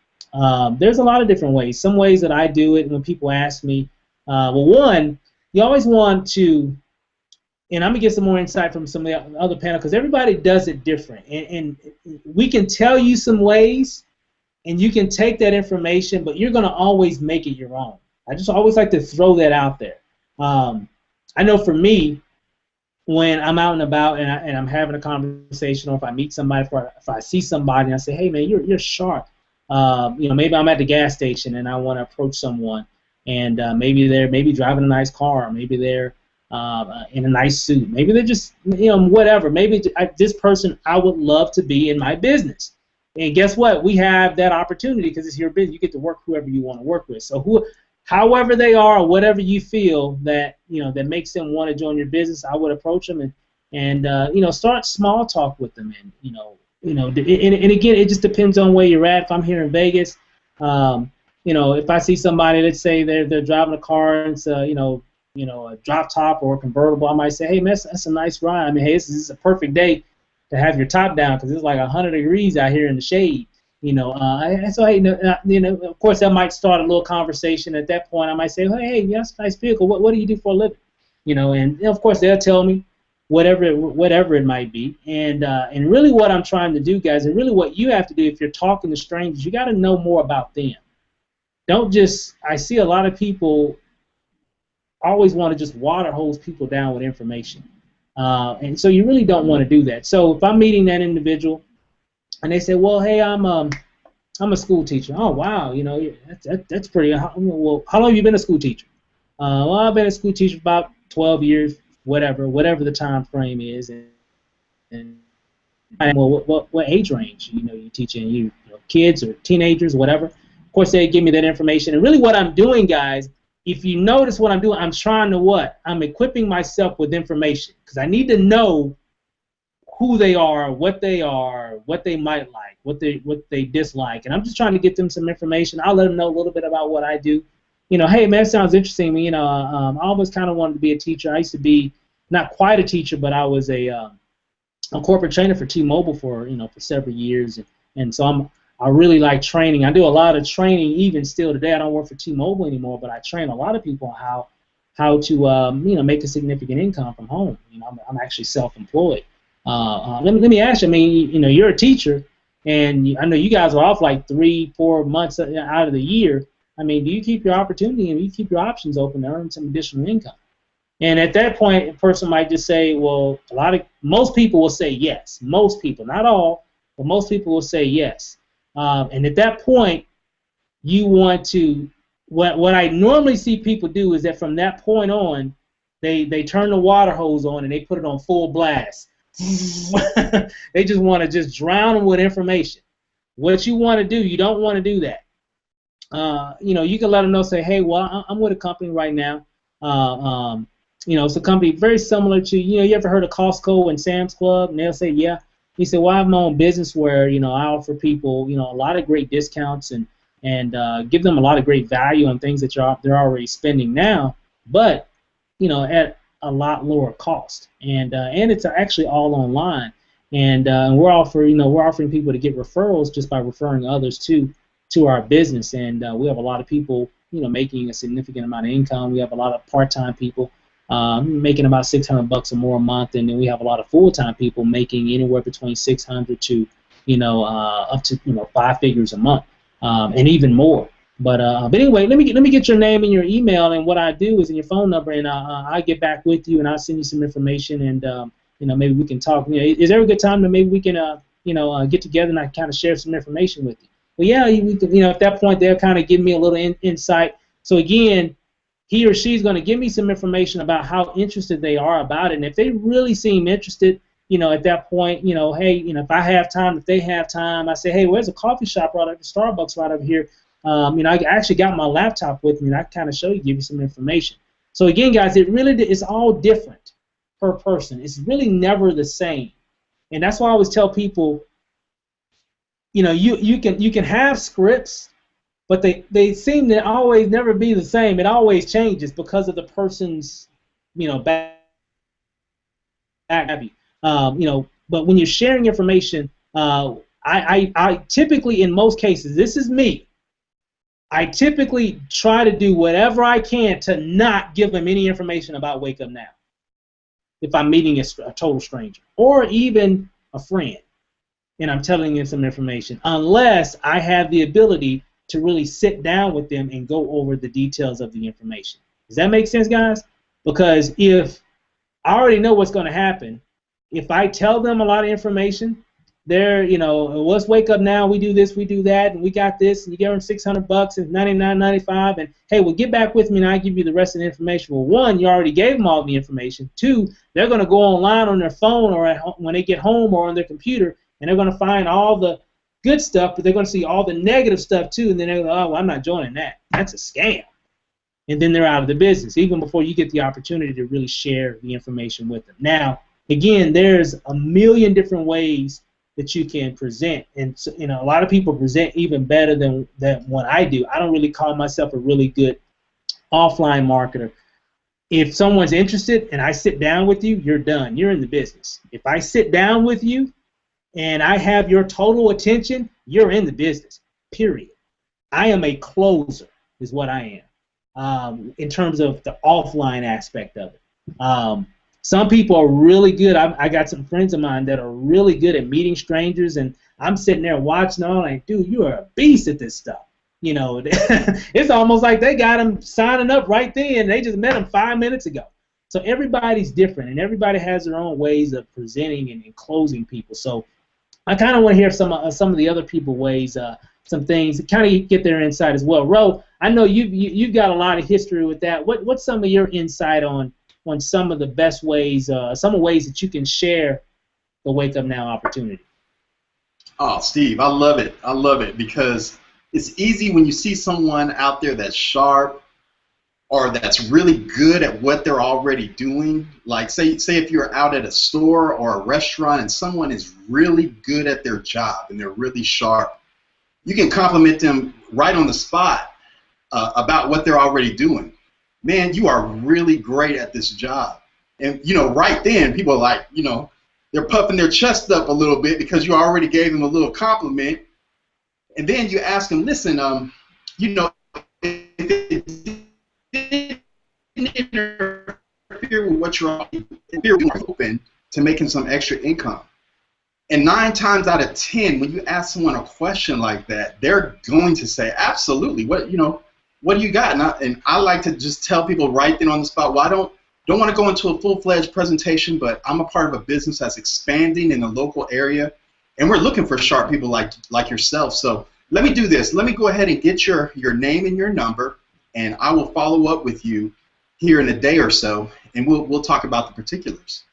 Speaker 1: There's a lot of different ways. Some ways that I do it, when people ask me, one, you always want to, and I'm going to get some more insight from some of the other panel, because everybody does it different. And we can tell you some ways, and you can take that information, but you're going to always make it your own. I just always like to throw that out there. I know for me, when I'm out and about and I'm having a conversation, or if I meet somebody, if I see somebody and I say, hey man, you're sharp. Maybe I'm at the gas station and I want to approach someone, and maybe they're driving a nice car, maybe they're in a nice suit, maybe they're just whatever. Maybe this person, I would love to be in my business. And guess what? We have that opportunity because it's your business. You get to work whoever you want to work with. So however they are, or whatever you feel that that makes them want to join your business, I would approach them and start small talk with them, and again, it just depends on where you're at. If I'm here in Vegas, if I see somebody, let's say they're driving a car, and it's a drop top or a convertible, I might say, hey man, that's a nice ride. I mean, hey, this is a perfect day to have your top down because it's like 100 degrees out here in the shade. So of course, that might start a little conversation. At that point, I might say, hey, that's a nice vehicle. What do you do for a living? And of course, they'll tell me whatever it might be. And really, what I'm trying to do, guys, and really what you have to do if you're talking to strangers, you got to know more about them. Don't just. I see a lot of people always want to just water hose people down with information, and so you really don't want to do that. So if I'm meeting that individual, and they say, well, hey, I'm a school teacher. Oh, wow, that's pretty. Well, how long have you been a school teacher? Well, I've been a school teacher for about 12 years, whatever the time frame is. And well, what age range, you teaching kids or teenagers, whatever. Of course, they give me that information. And really what I'm doing, guys, if you notice what I'm doing, I'm trying to what? I'm equipping myself with information because I need to know who they are, what they might like, what they dislike, and I'm just trying to get them some information. I'll let them know a little bit about what I do. Hey man, that sounds interesting. I always kind of wanted to be a teacher. I used to be not quite a teacher, but I was a a corporate trainer for T-Mobile for for several years, and so I really like training. I do a lot of training even still today. I don't work for T-Mobile anymore, but I train a lot of people on how to make a significant income from home. I'm actually self-employed. Let me ask you. I mean, you're a teacher, and I know you guys are off like 3-4 months out of the year. I mean, do you keep your opportunity and you keep your options open to earn some additional income? And at that point, a person might just say, well, most people will say yes. Most people, not all, but most people will say yes. And at that point, you want to, what I normally see people do is that from that point on, they turn the water hose on and they put it on full blast. They just want to just drown them with information. What you want to do, you don't want to do that. You can let them know, say, hey, well, I'm with a company right now. It's a company very similar to, you ever heard of Costco and Sam's Club? And they'll say, yeah. He said, well, I have my own business where, I offer people, a lot of great discounts and give them a lot of great value on things that they're already spending now, but, at a lot lower cost. And it's actually all online. And we're offering people to get referrals just by referring others to our business. And we have a lot of people, making a significant amount of income. We have a lot of part-time people making about $600 or more a month, and then we have a lot of full-time people making anywhere between $600 to up to 5 figures a month, and even more. But anyway, let me get your name and your email, and what I do is in your phone number, and I'll get back with you and I'll send you some information, and maybe we can talk. Is there a good time that maybe we can get together and I kind of share some information with you? Well, yeah, we can, at that point they'll kind of give me a little insight. So again, he or she's going to give me some information about how interested they are about it. And if they really seem interested, at that point, hey, if I have time, if they have time, I say, hey, where's a coffee shop right over Starbucks right over here? I actually got my laptop with me, and I kind of give you some information. So again, guys, it's all different per person. It's really never the same. And that's why I always tell people, you can have scripts, but they seem to always never be the same. It always changes because of the person's, back. But when you're sharing information, I typically, in most cases, this is me, I typically try to do whatever I can to not give them any information about Wake Up Now if I'm meeting a total stranger or even a friend and I'm telling them some information, unless I have the ability to really sit down with them and go over the details of the information. Does that make sense, guys? Because if I already know what's going to happen, if I tell them a lot of information, they're, let's Wake Up Now, we do this, we do that, and we got this, and you give them $600 and $99.95, and hey, well, get back with me and I'll give you the rest of the information. Well, one, you already gave them all the information. Two, they're going to go online on their phone or at home, when they get home or on their computer, and they're going to find all the good stuff, but they're going to see all the negative stuff too, and then they're going to go, oh, well, I'm not joining that. That's a scam. And then they're out of the business, even before you get the opportunity to really share the information with them. Now, again, there's a million different ways that you can present, and so, a lot of people present even better than what I do. I don't really call myself a really good offline marketer. If someone's interested and I sit down with you, you're done. You're in the business. If I sit down with you and I have your total attention, you're in the business, period. I am a closer is what I am in terms of the offline aspect of it. Some people are really good. I got some friends of mine that are really good at meeting strangers, and I'm sitting there watching them like, dude, you are a beast at this stuff. It's almost like they got them signing up right then. They just met them 5 minutes ago. So everybody's different, and everybody has their own ways of presenting and closing people. So I kind of want to hear some of the other people's ways, some things, kind of get their insight as well. Ro, I know you've got a lot of history with that. What's some of your insight on some of the best ways, some of the ways that you can share the Wake Up Now opportunity?
Speaker 6: Oh, Steve, I love it. I love it because it's easy when you see someone out there that's sharp or that's really good at what they're already doing. Like say if you're out at a store or a restaurant and someone is really good at their job and they're really sharp, you can compliment them right on the spot about what they're already doing. Man, you are really great at this job. And, right then, people are like, they're puffing their chest up a little bit because you already gave them a little compliment, and then you ask them, listen, you know, if it didn't interfere with what you're open to making some extra income. And 9 times out of 10, when you ask someone a question like that, they're going to say, absolutely. What do you got? And I like to just tell people right then on the spot, well, I don't want to go into a full-fledged presentation, but I'm a part of a business that's expanding in the local area, and we're looking for sharp people like yourself. So let me do this. Let me go ahead and get your name and your number, and I will follow up with you here in a day or so, and we'll talk about the particulars.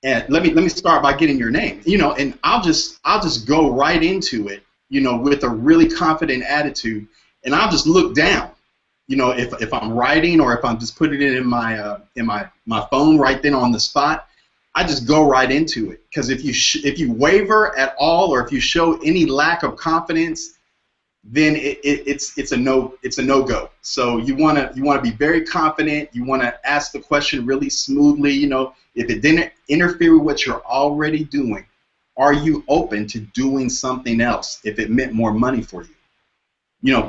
Speaker 6: And let me start by getting your name, and I'll just go right into it, with a really confident attitude, and I'll just look down, if I'm writing or if I'm just putting it in my phone right then on the spot. I just go right into it, because if you waver at all or if you show any lack of confidence, then it's a no-go. So you want to be very confident. You want to ask the question really smoothly. If it didn't interfere with what you're already doing, are you open to doing something else if it meant more money for you?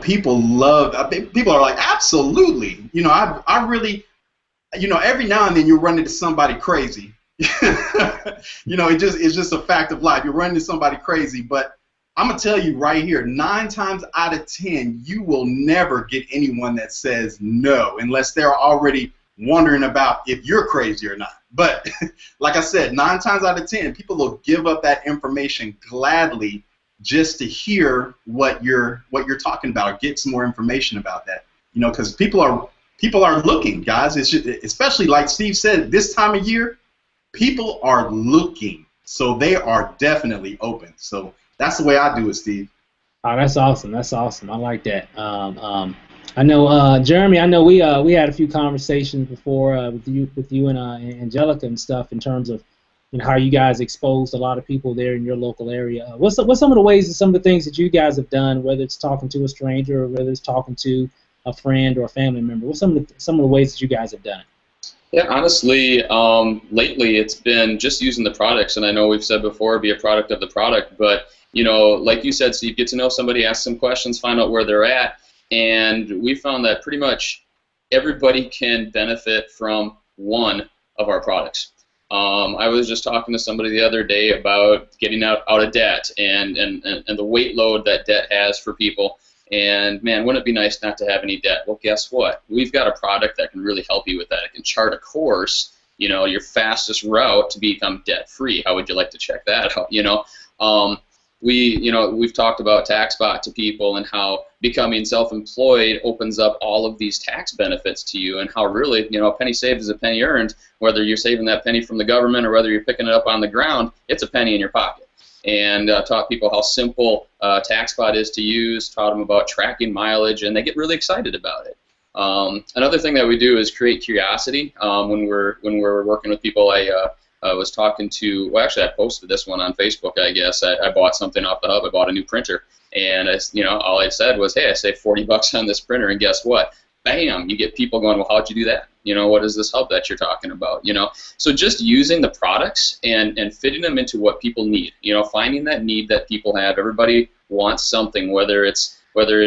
Speaker 6: People are like, absolutely. I really, every now and then you run into somebody crazy. It's just a fact of life. You run into somebody crazy, but I'm going to tell you right here, 9 times out of 10, you will never get anyone that says no unless they're already wondering about if you're crazy or not. But like I said, 9 times out of 10, people will give up that information gladly just to hear what you're talking about, or get some more information about that. Because people are looking, guys. It's just, especially like Steve said, this time of year, people are looking, so they are definitely open. So that's the way I do it, Steve.
Speaker 1: Oh, that's awesome. That's awesome. I like that. I know, Jeremy. I know we had a few conversations before with you and Angelica and stuff in terms of how you guys exposed a lot of people there in your local area. What's some of the ways and some of the things that you guys have done, whether it's talking to a stranger or whether it's talking to a friend or a family member? What's some of the ways that you guys have done it?
Speaker 4: Yeah, honestly, lately it's been just using the products, and I know we've said before, be a product of the product, but like you said, Steve, get to know somebody, ask some questions, find out where they're at, and we found that pretty much everybody can benefit from one of our products. I was just talking to somebody the other day about getting out of debt and the weight load that debt has for people. And man, wouldn't it be nice not to have any debt? Well, guess what? We've got a product that can really help you with that. It can chart a course, your fastest route to become debt-free. How would you like to check that out? We've talked about TaxBot to people and how becoming self-employed opens up all of these tax benefits to you, and how really, a penny saved is a penny earned. Whether you're saving that penny from the government or whether you're picking it up on the ground, it's a penny in your pocket. And taught people how simple TaxBot is to use, taught them about tracking mileage, and they get really excited about it. Another thing that we do is create curiosity. When we're working with people, I was talking to, well, actually I posted this one on Facebook, I guess. I bought something off the hub. I bought a new printer, and all I said was, hey, I saved $40 on this printer, and guess what? Bam! You get people going, well, how'd you do that? What is this hub that you're talking about? So just using the products and fitting them into what people need. Finding that need that people have. Everybody wants something, whether it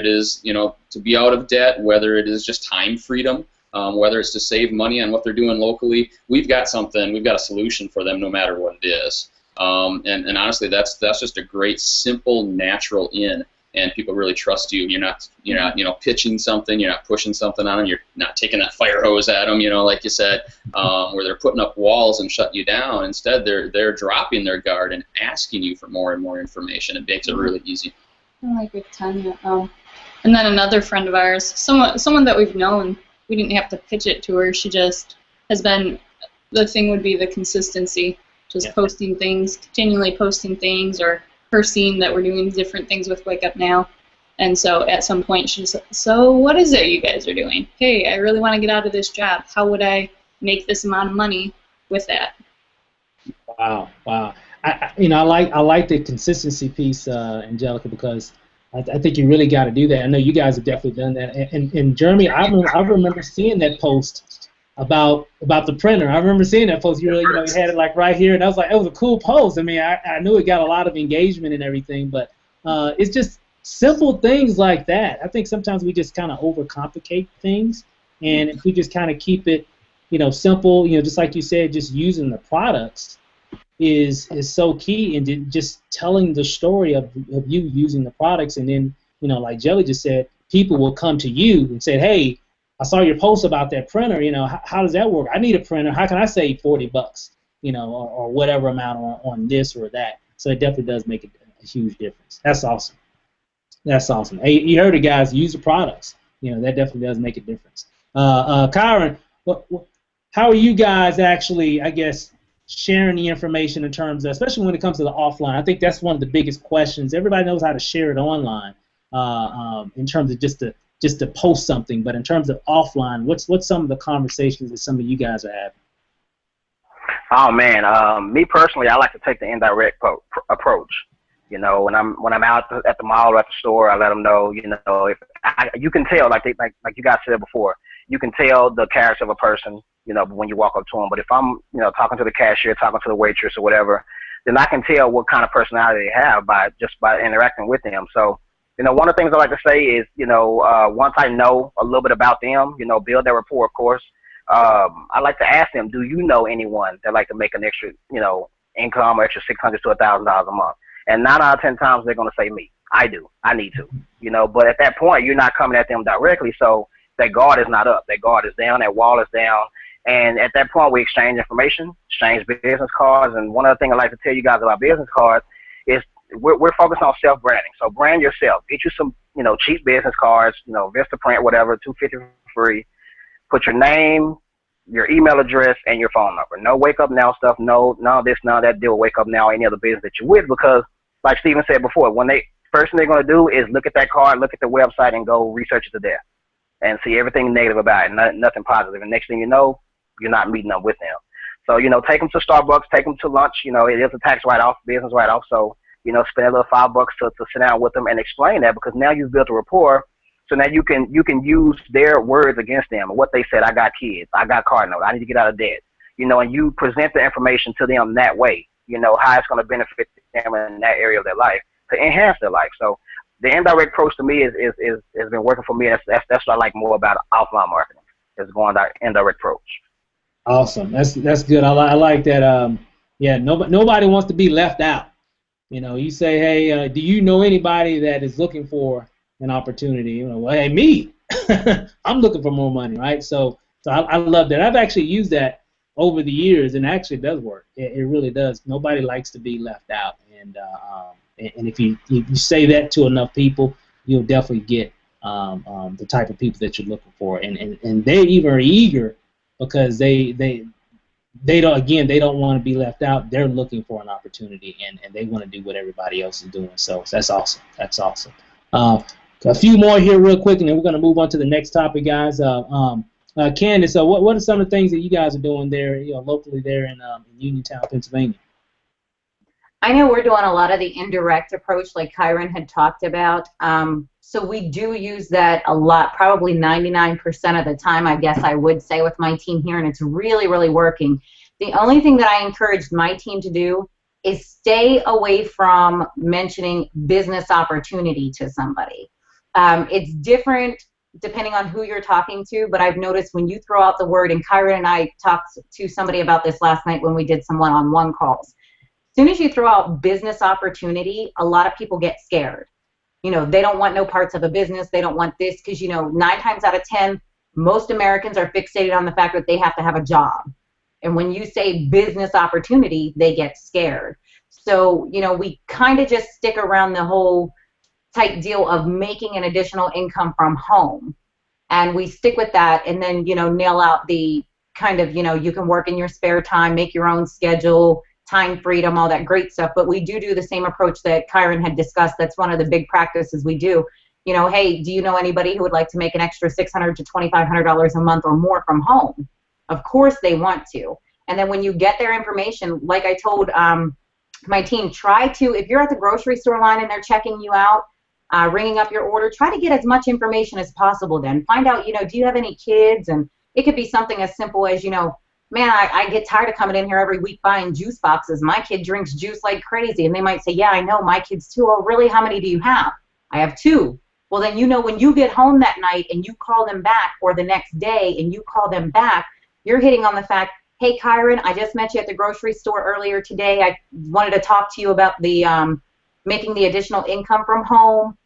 Speaker 4: is to be out of debt, whether it is just time freedom, whether it's to save money on what they're doing locally. We've got something. We've got a solution for them, no matter what it is. And honestly, that's just a great, simple, natural in. And people really trust you. You're not pitching something. You're not pushing something on them. You're not taking that fire hose at them. Like you said, where they're putting up walls and shutting you down. Instead, they're dropping their guard and asking you for more and more information. It makes it really easy.
Speaker 3: I like a ton. And then another friend of ours, someone that we've known, we didn't have to pitch it to her. She just has been. The thing would be the consistency, just posting things, continually posting things, or her seeing that we're doing different things with Wake Up Now. And so at some point she's, so what is it you guys are doing? Hey, I really want to get out of this job. How would I make this amount of money with that?
Speaker 1: Wow. I like the consistency piece, Angelica, because I think you really got to do that. I know you guys have definitely done that. And Jeremy, I remember seeing that post about the printer. I remember seeing that post. You had it like right here, and I was like, it was a cool post. I mean, I knew it got a lot of engagement and everything, but it's just simple things like that. I think sometimes we just kind of overcomplicate things, and if we just kind of keep it, simple, just like you said, just using the products is so key, and just telling the story of you using the products, and then, like Jelly just said, people will come to you and say, hey, I saw your post about that printer, how does that work? I need a printer. How can I save $40, or whatever amount on this or that? So it definitely does make a huge difference. That's awesome. That's awesome. Hey, you heard it, guys. Use the products. That definitely does make a difference. Kyron, how are you guys actually, I guess, sharing the information in terms of, especially when it comes to the offline? I think that's one of the biggest questions. Everybody knows how to share it online, in terms of just to post something, but in terms of offline, what's some of the conversations that some of you guys are having?
Speaker 5: Oh man, me personally, I like to take the indirect approach. When I'm out at the mall or at the store, I let them know. If you can tell, like you guys said before, you can tell the character of a person, when you walk up to them. But if I'm, talking to the cashier, talking to the waitress or whatever, then I can tell what kind of personality they have by interacting with them. So, one of the things I like to say is, once I know a little bit about them, build that rapport, of course. I like to ask them, do you know anyone that like to make an extra, income or extra $600 to $1,000 a month? And 9 out of 10 times they're going to say me. I do. I need to. But at that point, you're not coming at them directly, so that guard is not up. That guard is down. That wall is down. And at that point, we exchange information, exchange business cards. And one other thing I like to tell you guys about business cards is we're focused on self-branding. So brand yourself. Get you some, cheap business cards, Vistaprint, whatever, $250 for free. Put your name, your email address, and your phone number. No Wake Up Now stuff. No, none of this, none of that deal with Wake Up Now, any other business that you're with, because like Steven said before, first thing they're going to do is look at that card, look at the website, and go research it to death and see everything negative about it, nothing positive. And next thing you know, you're not meeting up with them. So, take them to Starbucks, take them to lunch. It is a tax write-off, business write-off. So, spend a little $5 to sit down with them and explain that, because now you've built a rapport. So now you can use their words against them. What they said, I got kids, I got car note, I need to get out of debt. And you present the information to them that way, how it's going to benefit them in that area of their life to enhance their life. So the indirect approach to me has been working for me. That's what I like more about offline marketing, is going that indirect approach.
Speaker 1: Awesome. That's good. I like that. Nobody wants to be left out. You say, hey, do you know anybody that is looking for an opportunity? Well, hey, me. I'm looking for more money, right? So I love that. I've actually used that over the years, and actually it does work. It really does. Nobody likes to be left out, and if you say that to enough people, you'll definitely get the type of people that you're looking for, and they even are eager, because they don't want to be left out. They're looking for an opportunity, and they want to do what everybody else is doing. So that's awesome. That's awesome. A few more here real quick, and then we're going to move on to the next topic, guys. Candace, what are some of the things that you guys are doing there, locally there in Uniontown, Pennsylvania?
Speaker 8: I know we're doing a lot of the indirect approach, like Kyron had talked about. So we do use that a lot, probably 99% of the time, I guess I would say, with my team here, and it's really, really working. The only thing that I encouraged my team to do is stay away from mentioning business opportunity to somebody. It's different depending on who you're talking to, but I've noticed when you throw out the word, and Kyron and I talked to somebody about this last night when we did some one-on-one calls. As soon as you throw out business opportunity, a lot of people get scared. They don't want no parts of a business. They don't want this, because, 9 times out of 10, most Americans are fixated on the fact that they have to have a job. And when you say business opportunity, they get scared. So, we kind of just stick around the whole type deal of making an additional income from home. And we stick with that, and then, nail out the kind of, you can work in your spare time, make your own schedule, time freedom, all that great stuff. But we do the same approach that Kyron had discussed. That's one of the big practices we do. Hey, do you know anybody who would like to make an extra $600 to $2,500 a month or more from home? Of course they want to. And then when you get their information, like I told my team, try to, if you're at the grocery store line and they're checking you out, ringing up your order, try to get as much information as possible then. Find out, do you have any kids, and It could be something as simple as, man, I get tired of coming in here every week buying juice boxes. My kid drinks juice like crazy. And they might say, yeah, I know, my kids too. Oh, really? How many do you have? I have 2. Well, then, when you get home that night and you call them back, or the next day and you call them back, you're hitting on the fact, hey, Kyron, I just met you at the grocery store earlier today. I wanted to talk to you about the making the additional income from home.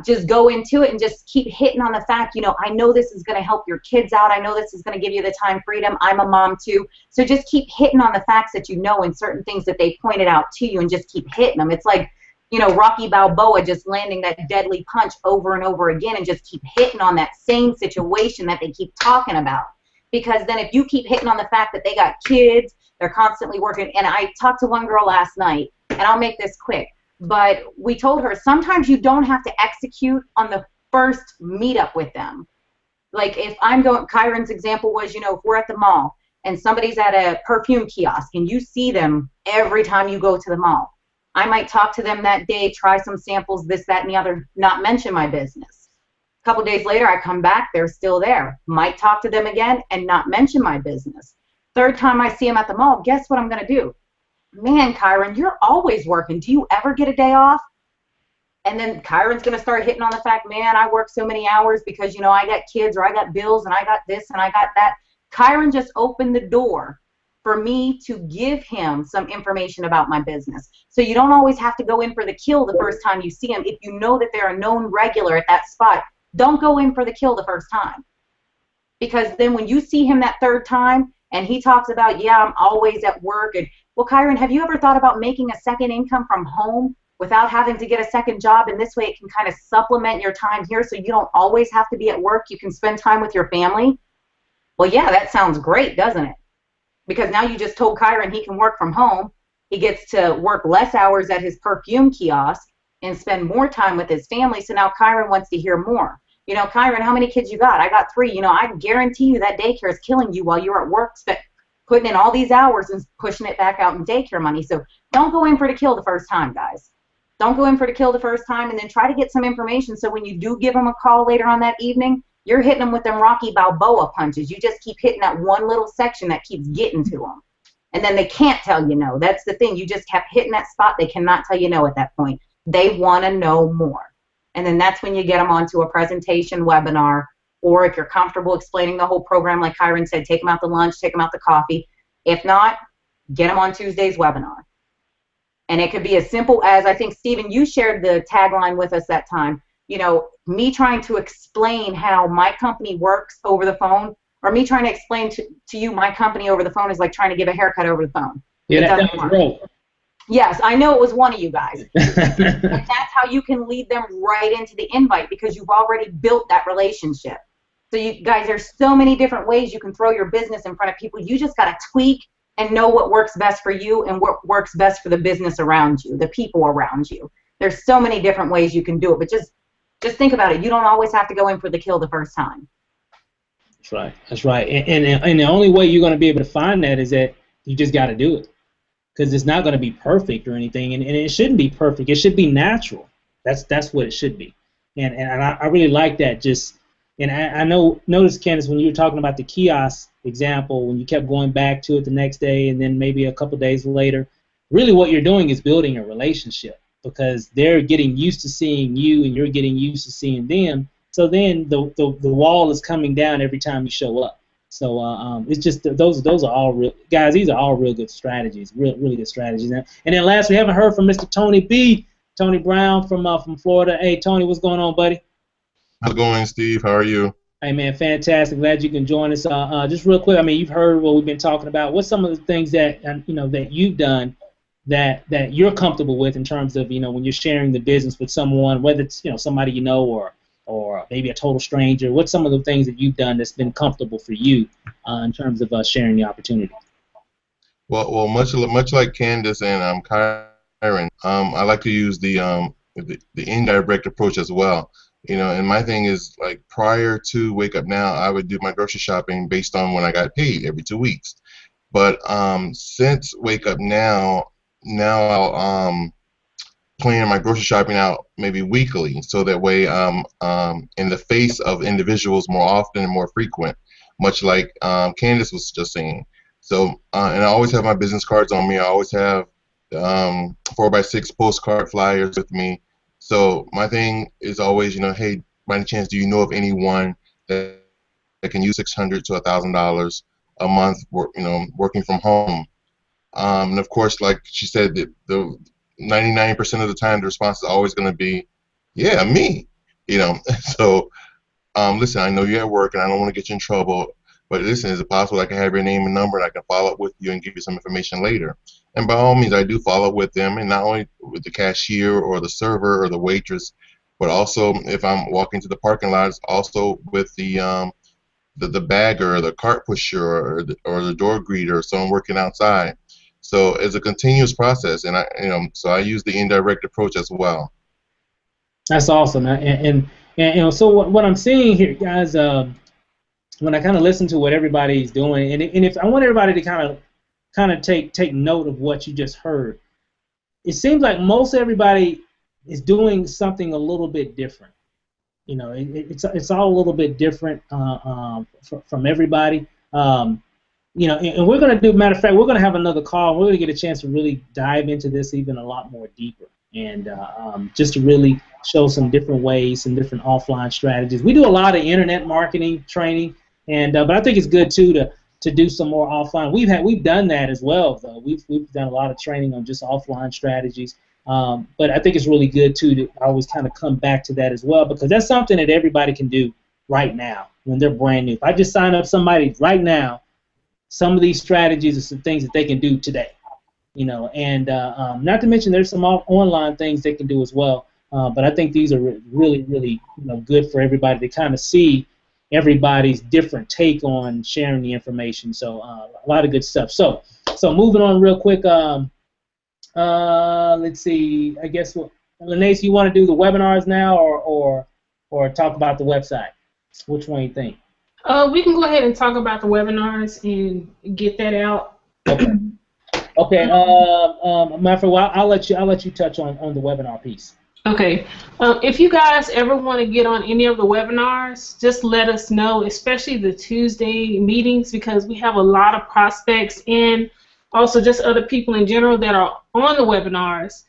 Speaker 8: Just go into it and just keep hitting on the fact, I know this is going to help your kids out. I know this is going to give you the time freedom. I'm a mom too. So just keep hitting on the facts that and certain things that they pointed out to you, and just keep hitting them. It's like, Rocky Balboa just landing that deadly punch over and over again, and just keep hitting on that same situation that they keep talking about. Because then if you keep hitting on the fact that they got kids, they're constantly working. And I talked to one girl last night, and I'll make this quick, but we told her sometimes you don't have to execute on the first meetup with them. Like if I'm going, Kyron's example was, if we're at the mall and somebody's at a perfume kiosk and you see them every time you go to the mall, I might talk to them that day, try some samples, this, that, and the other, not mention my business. A couple days later, I come back, they're still there. Might talk to them again and not mention my business. Third time I see them at the mall, guess what I'm going to do? Man, Kyron, you're always working. Do you ever get a day off? And then Kyron's going to start hitting on the fact, man, I work so many hours because, I got kids, or I got bills, and I got this, and I got that. Kyron just opened the door for me to give him some information about my business. So you don't always have to go in for the kill the first time you see him. If you know that they're a known regular at that spot, don't go in for the kill the first time. Because then when you see him that third time and he talks about, yeah, I'm always at work, and well, Kyron, have you ever thought about making a second income from home without having to get a second job? And this way it can kind of supplement your time here, so you don't always have to be at work. You can spend time with your family. Well, yeah, that sounds great, doesn't it? Because now you just told Kyron he can work from home. He gets to work less hours at his perfume kiosk and spend more time with his family. So now Kyron wants to hear more. Kyron, how many kids you got? I got 3. I guarantee you that daycare is killing you while you're at work, putting in all these hours and pushing it back out in daycare money. So don't go in for the kill the first time, guys. Don't go in for the kill the first time, and then try to get some information so when you do give them a call later on that evening, you're hitting them with them Rocky Balboa punches. You just keep hitting that one little section that keeps getting to them. And then they can't tell you no. That's the thing. You just kept hitting that spot. They cannot tell you no at that point. They want to know more. And then that's when you get them onto a presentation webinar, or if you're comfortable explaining the whole program, like Kyron said, take them out to lunch, take them out to coffee. If not, get them on Tuesday's webinar. And it could be as simple as, I think, Stephen, you shared the tagline with us that time, me trying to explain how my company works over the phone, or me trying to explain to you my company over the phone is like trying to give a haircut over the phone.
Speaker 1: Yeah, that was great.
Speaker 8: Yes, I know it was one of you guys. And that's how you can lead them right into the invite, because you've already built that relationship. So you guys, there's so many different ways you can throw your business in front of people. You just got to tweak and know what works best for you and what works best for the business around you, the people around you. There's so many different ways you can do it, but just think about it. You don't always have to go in for the kill the first time.
Speaker 1: That's right. That's right. And the only way you're going to be able to find that is that you just got to do it, because it's not going to be perfect or anything, and it shouldn't be perfect. It should be natural. That's what it should be. And I really like that. And I noticed, Candace, when you were talking about the kiosk example, when you kept going back to it the next day and then maybe a couple days later, really what you're doing is building a relationship, because they're getting used to seeing you and you're getting used to seeing them. So then the wall is coming down every time you show up. So it's just those are all real, guys. These are all real good strategies, really good strategies. And then last, we haven't heard from Mr. Tony Brown from Florida. Hey, Tony, what's going on, buddy?
Speaker 9: How's it going, Steve? How are you?
Speaker 1: Hey, man, fantastic. Glad you can join us. Just real quick, I mean, you've heard what we've been talking about. What's some of the things that that you've done that you're comfortable with in terms of when you're sharing the business with someone, whether it's somebody or maybe a total stranger? What's some of the things that you've done that's been comfortable for you in terms of sharing the opportunity?
Speaker 9: Well, much like Candace and Kyron, I like to use the indirect approach as well. And my thing is, like, prior to Wake Up Now, I would do my grocery shopping based on when I got paid every 2 weeks. But since Wake Up Now I'll plan my grocery shopping out maybe weekly, so that way in the face of individuals more often and more frequent. much like Candace was just saying. So, and I always have my business cards on me. I always have 4x6 postcard flyers with me. So my thing is always, hey, by any chance, do you know of anyone that can use $600 to $1,000 a month, working from home? And of course, like she said, the 99% of the time, the response is always going to be, yeah, me. So listen, I know you're at work, and I don't want to get you in trouble. But listen, is it possible I can have your name and number, and I can follow up with you and give you some information later? And by all means, I do follow up with them, and not only with the cashier or the server or the waitress, but also if I'm walking to the parking lot, also with the bagger or the cart pusher or the door greeter, or someone working outside. So it's a continuous process, and so I use the indirect approach as well.
Speaker 1: That's awesome, and so what I'm seeing here, guys. When I kind of listen to what everybody's doing, and if I want everybody to kind of take note of what you just heard, it seems like most everybody is doing something a little bit different. It's all a little bit different from everybody. And we're going to do. Matter of fact, we're going to have another call. We're going to get a chance to really dive into this even a lot more deeper, and just to really show some different ways, some different offline strategies. We do a lot of internet marketing training. But I think it's good too to do some more offline. We've done that as well, though. We've done a lot of training on just offline strategies. But I think it's really good too to always kind of come back to that as well, because that's something that everybody can do right now when they're brand new. If I just sign up somebody right now, some of these strategies are some things that they can do today. And not to mention there's some online things they can do as well. But I think these are really, really good for everybody to kind of see everybody's different take on sharing the information. So a lot of good stuff. So moving on real quick. Let's see. I guess Lanace, you want to do the webinars now, or talk about the website? Which one do you think?
Speaker 7: We can go ahead and talk about the webinars and get that out.
Speaker 1: Okay. Manfred, well, I'll let you touch on the webinar piece.
Speaker 7: Okay. If you guys ever want to get on any of the webinars, just let us know, especially the Tuesday meetings, because we have a lot of prospects and also just other people in general that are on the webinars.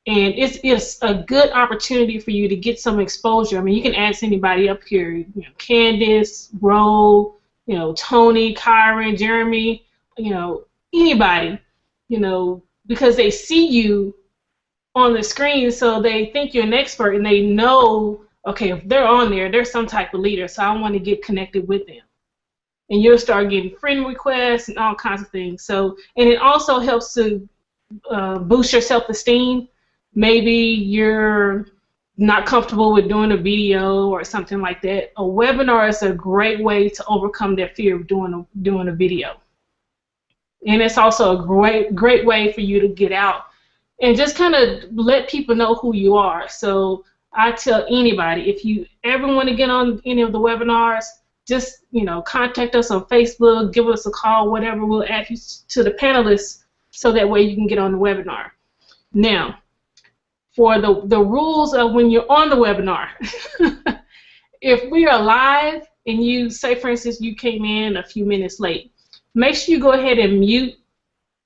Speaker 7: And it's a good opportunity for you to get some exposure. I mean, you can ask anybody up here, Candace, Ro, Tony, Kyron, Jeremy, anybody, because they see you on the screen, so they think you're an expert, and they know, okay, if they're on there, they're some type of leader, so I want to get connected with them. And you'll start getting friend requests and all kinds of things. So, and it also helps to boost your self-esteem. Maybe you're not comfortable with doing a video or something like that. A webinar is a great way to overcome that fear of doing a video. And it's also a great way for you to get out and just kind of let people know who you are. So I tell anybody, if you ever want to get on any of the webinars, just contact us on Facebook, give us a call, whatever. We'll add you to the panelists so that way you can get on the webinar. Now, for the rules of when you're on the webinar, if we are live and you say, for instance, you came in a few minutes late, make sure you go ahead and mute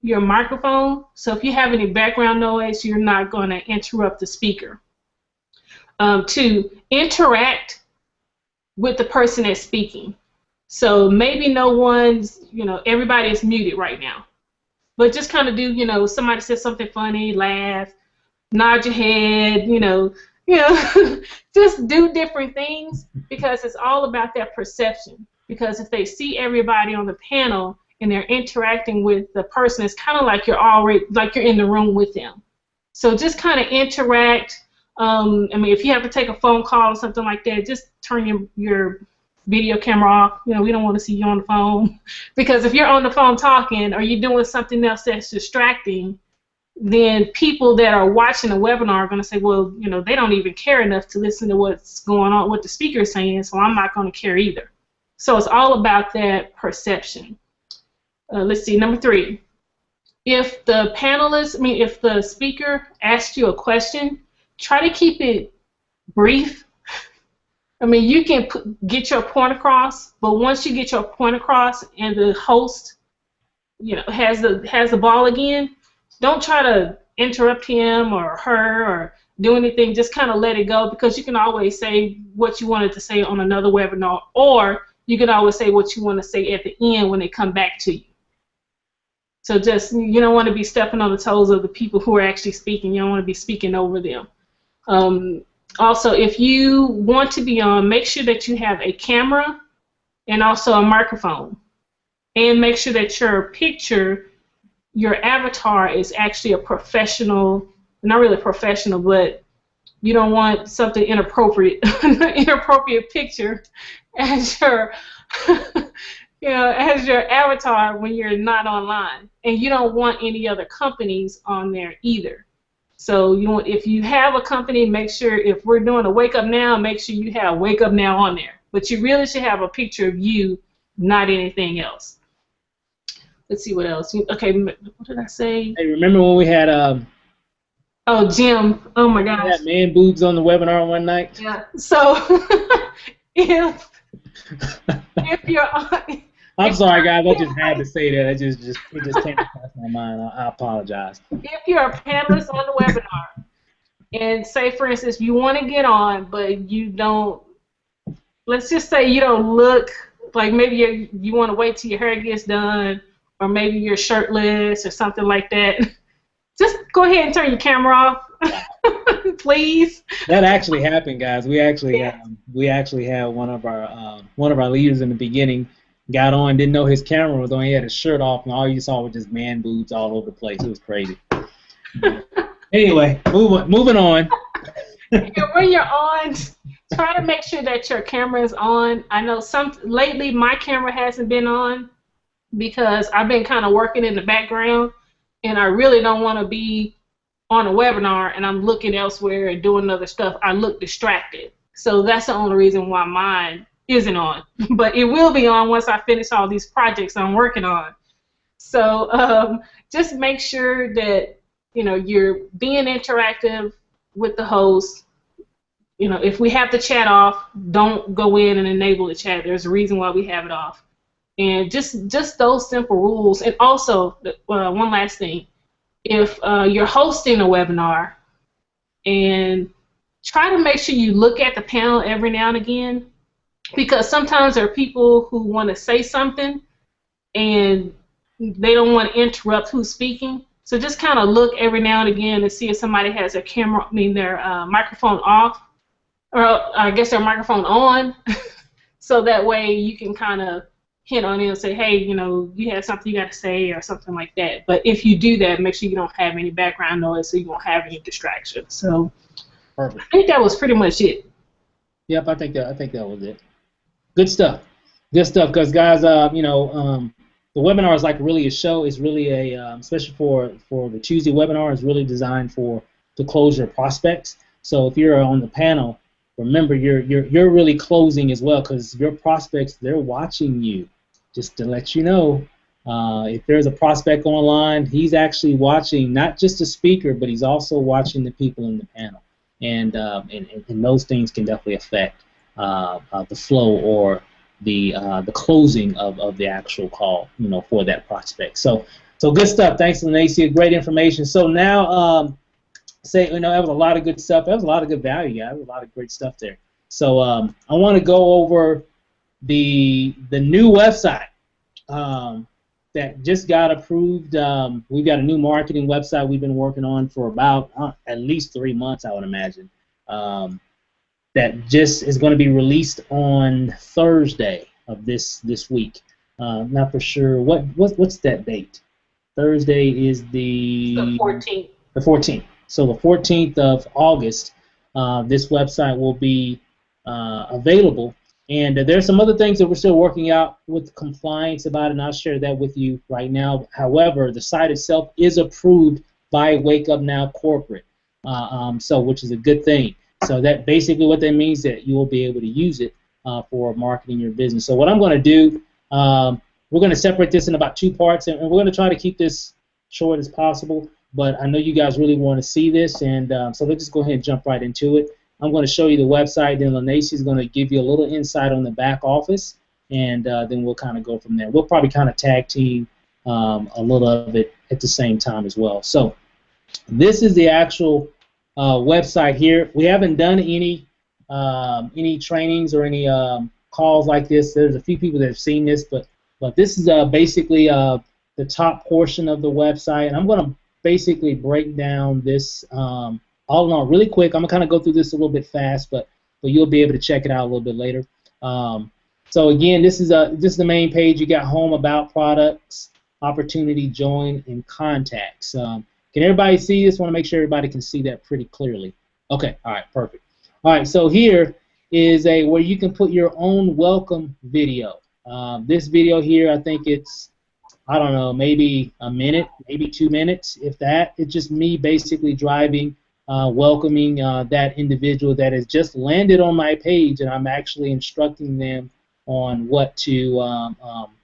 Speaker 7: your microphone, so if you have any background noise, you're not going to interrupt the speaker. To interact with the person that's speaking. So maybe everybody is muted right now, but just kind of do, somebody says something funny, laugh, nod your head, just do different things, because it's all about that perception. Because if they see everybody on the panel and they're interacting with the person, it's kind of like you're in the room with them. So just kind of interact. If you have to take a phone call or something like that, just turn your video camera off. We don't want to see you on the phone, because if you're on the phone talking or you're doing something else that's distracting, then people that are watching the webinar are going to say, well, they don't even care enough to listen to what's going on, what the speaker is saying, so I'm not going to care either. So it's all about that perception. Let's see, number 3. If if the speaker asks you a question, try to keep it brief. I mean, you can get your point across, but once you get your point across and the host, has the ball again, don't try to interrupt him or her or do anything. Just kind of let it go, because you can always say what you wanted to say on another webinar, or you can always say what you want to say at the end when they come back to you. So just, you don't want to be stepping on the toes of the people who are actually speaking. You don't want to be speaking over them. Also, if you want to be on, make sure that you have a camera and also a microphone. And make sure that your picture, your avatar, is actually a professional, not really professional, but you don't want something inappropriate, inappropriate picture as your, as your avatar when you're not online. And you don't want any other companies on there either. So if you have a company, make sure, if we're doing a Wake Up Now, make sure you have Wake Up Now on there. But you really should have a picture of you, not anything else. Let's see what else. Okay, what did I say?
Speaker 1: Hey, remember when we had
Speaker 7: oh, Jim. Oh my gosh.
Speaker 1: We had man boobs on the webinar one night?
Speaker 7: Yeah. So if you're on,
Speaker 1: I'm sorry, guys. I just had to say that. It just came across my mind. I apologize.
Speaker 7: If you're a panelist on the webinar, and say, for instance, you want to get on, but you don't, let's just say you don't look like, maybe you want to wait till your hair gets done, or maybe you're shirtless or something like that. Just go ahead and turn your camera off, please.
Speaker 1: That actually happened, guys. We actually had one of our leaders in the beginning got on, didn't know his camera was on. He had his shirt off, and all you saw was just man boobs all over the place. It was crazy. Anyway, moving on.
Speaker 7: When you're on, try to make sure that your camera is on. I know lately my camera hasn't been on because I've been kind of working in the background, and I really don't want to be on a webinar and I'm looking elsewhere and doing other stuff. I look distracted. So that's the only reason why mine isn't on. But it will be on once I finish all these projects I'm working on. So just make sure that you're being interactive with the host. If we have the chat off, don't go in and enable the chat. There's a reason why we have it off. And just those simple rules. And also, one last thing. If you're hosting a webinar, and try to make sure you look at the panel every now and again, because sometimes there are people who want to say something and they don't want to interrupt who's speaking. So just kind of look every now and again to see if somebody has their their microphone off, or I guess their microphone on, so that way you can kind of hit on it and say, hey, you have something you got to say or something like that. But if you do that, make sure you don't have any background noise so you won't have any distractions. So
Speaker 1: perfect.
Speaker 7: I think that was pretty much it.
Speaker 1: Yep, I think that was it. Good stuff. Good stuff, because guys, the webinar is like really a show. It's really especially for the Tuesday webinar, is really designed to close your prospects. So if you're on the panel, remember you're really closing as well, because your prospects, they're watching you. Just to let you know, if there's a prospect online, he's actually watching not just the speaker, but he's also watching the people in the panel, and those things can definitely affect the flow or the closing of the actual call, for that prospect. So good stuff. Thanks, Lanacia. Great information. So now, that was a lot of good stuff. That was a lot of good value, guys. A lot of great stuff there. So I want to go over the new website that just got approved. We've got a new marketing website we've been working on for about at least 3 months, I would imagine. That just is going to be released on Thursday of this week. Not for sure. What's that date? Thursday is the
Speaker 7: 14th.
Speaker 1: The 14th. So the 14th of August, this website will be available. And there's some other things that we're still working out with compliance about it, and I'll share that with you right now. However, the site itself is approved by Wake Up Now Corporate, which is a good thing. So that basically what that means, that you will be able to use it for marketing your business. So what I'm going to do, we're going to separate this in about 2 parts, and we're going to try to keep this short as possible. But I know you guys really want to see this, and so let's just go ahead and jump right into it. I'm going to show you the website. Then Lanacy is going to give you a little insight on the back office, and then we'll kind of go from there. We'll probably kind of tag team a little of it at the same time as well. So this is the actual website here. We haven't done any trainings or any calls like this. There's a few people that have seen this, but this is basically the top portion of the website, and I'm going to basically break down this all in all really quick. I'm going to kind of go through this a little bit fast, but you'll be able to check it out a little bit later. So again, this is the main page. You got home, about, products, opportunity, join, and contacts. Can everybody see this? I want to make sure everybody can see that pretty clearly. Okay, all right, perfect. All right, so here is where you can put your own welcome video. This video here, I think it's, I don't know, maybe a minute, maybe 2 minutes, if that. It's just me basically driving, welcoming that individual that has just landed on my page, and I'm actually instructing them on what to,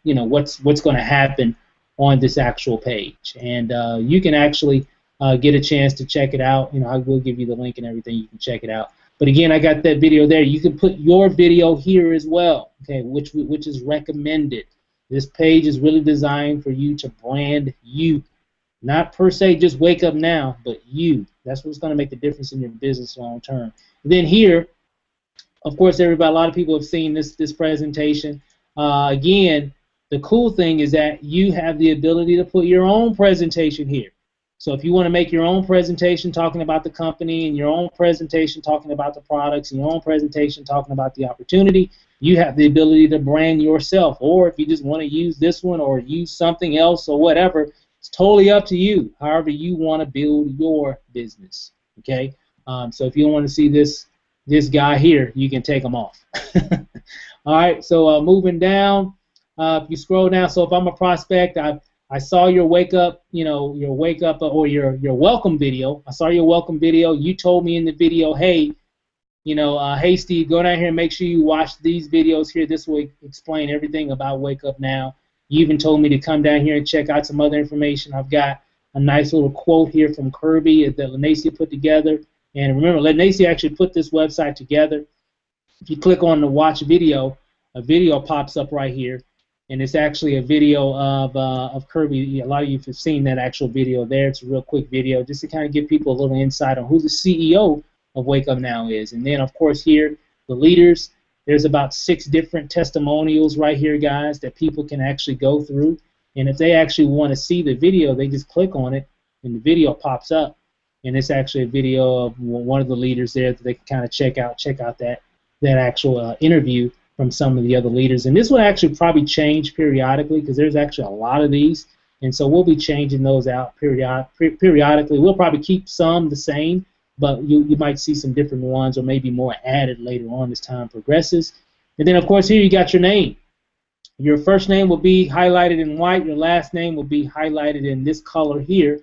Speaker 1: you know, what's going to happen on this actual page. And you can actually get a chance to check it out. You know, I will give you the link and everything. You can check it out. But again, I got that video there. You can put your video here as well, okay, which is recommended. This page is really designed for you to brand you, not per se just Wake Up Now, but you. That's what's going to make the difference in your business long term. And then here, of course, everybody, a lot of people have seen this presentation. Again, the cool thing is that you have the ability to put your own presentation here. So if you want to make your own presentation talking about the company, and your own presentation talking about the products, and your own presentation talking about the opportunity, you have the ability to brand yourself. Or if you just want to use this one or use something else or whatever, it's totally up to you, however you want to build your business. Okay? So if you don't want to see this guy here, you can take him off. All right, so moving down, if you scroll down, so if I'm a prospect, I saw your wake up, you know, your wake up or your welcome video. I saw your welcome video. You told me in the video, hey, you know, hey Steve, go down here and make sure you watch these videos here. This will explain everything about Wake Up Now. You even told me to come down here and check out some other information. I've got a nice little quote here from Kirby that Lanacy put together. And remember, Lanacy actually put this website together. If you click on the watch video, a video pops up right here. And it's actually a video of Kirby. A lot of you have seen that actual video there. It's a real quick video just to kind of give people a little insight on who the CEO of Wake Up Now is. And then, of course, here, the leaders. There's about 6 different testimonials right here, guys, that people can actually go through. And if they actually want to see the video, they just click on it, and the video pops up. And it's actually a video of one of the leaders there that they can kind of check out that actual interview from some of the other leaders. And this will actually probably change periodically because there's actually a lot of these. And so we'll be changing those out periodically. We'll probably keep some the same, but you might see some different ones or maybe more added later on as time progresses. And then, of course, here you got your name. Your first name will be highlighted in white. Your last name will be highlighted in this color here.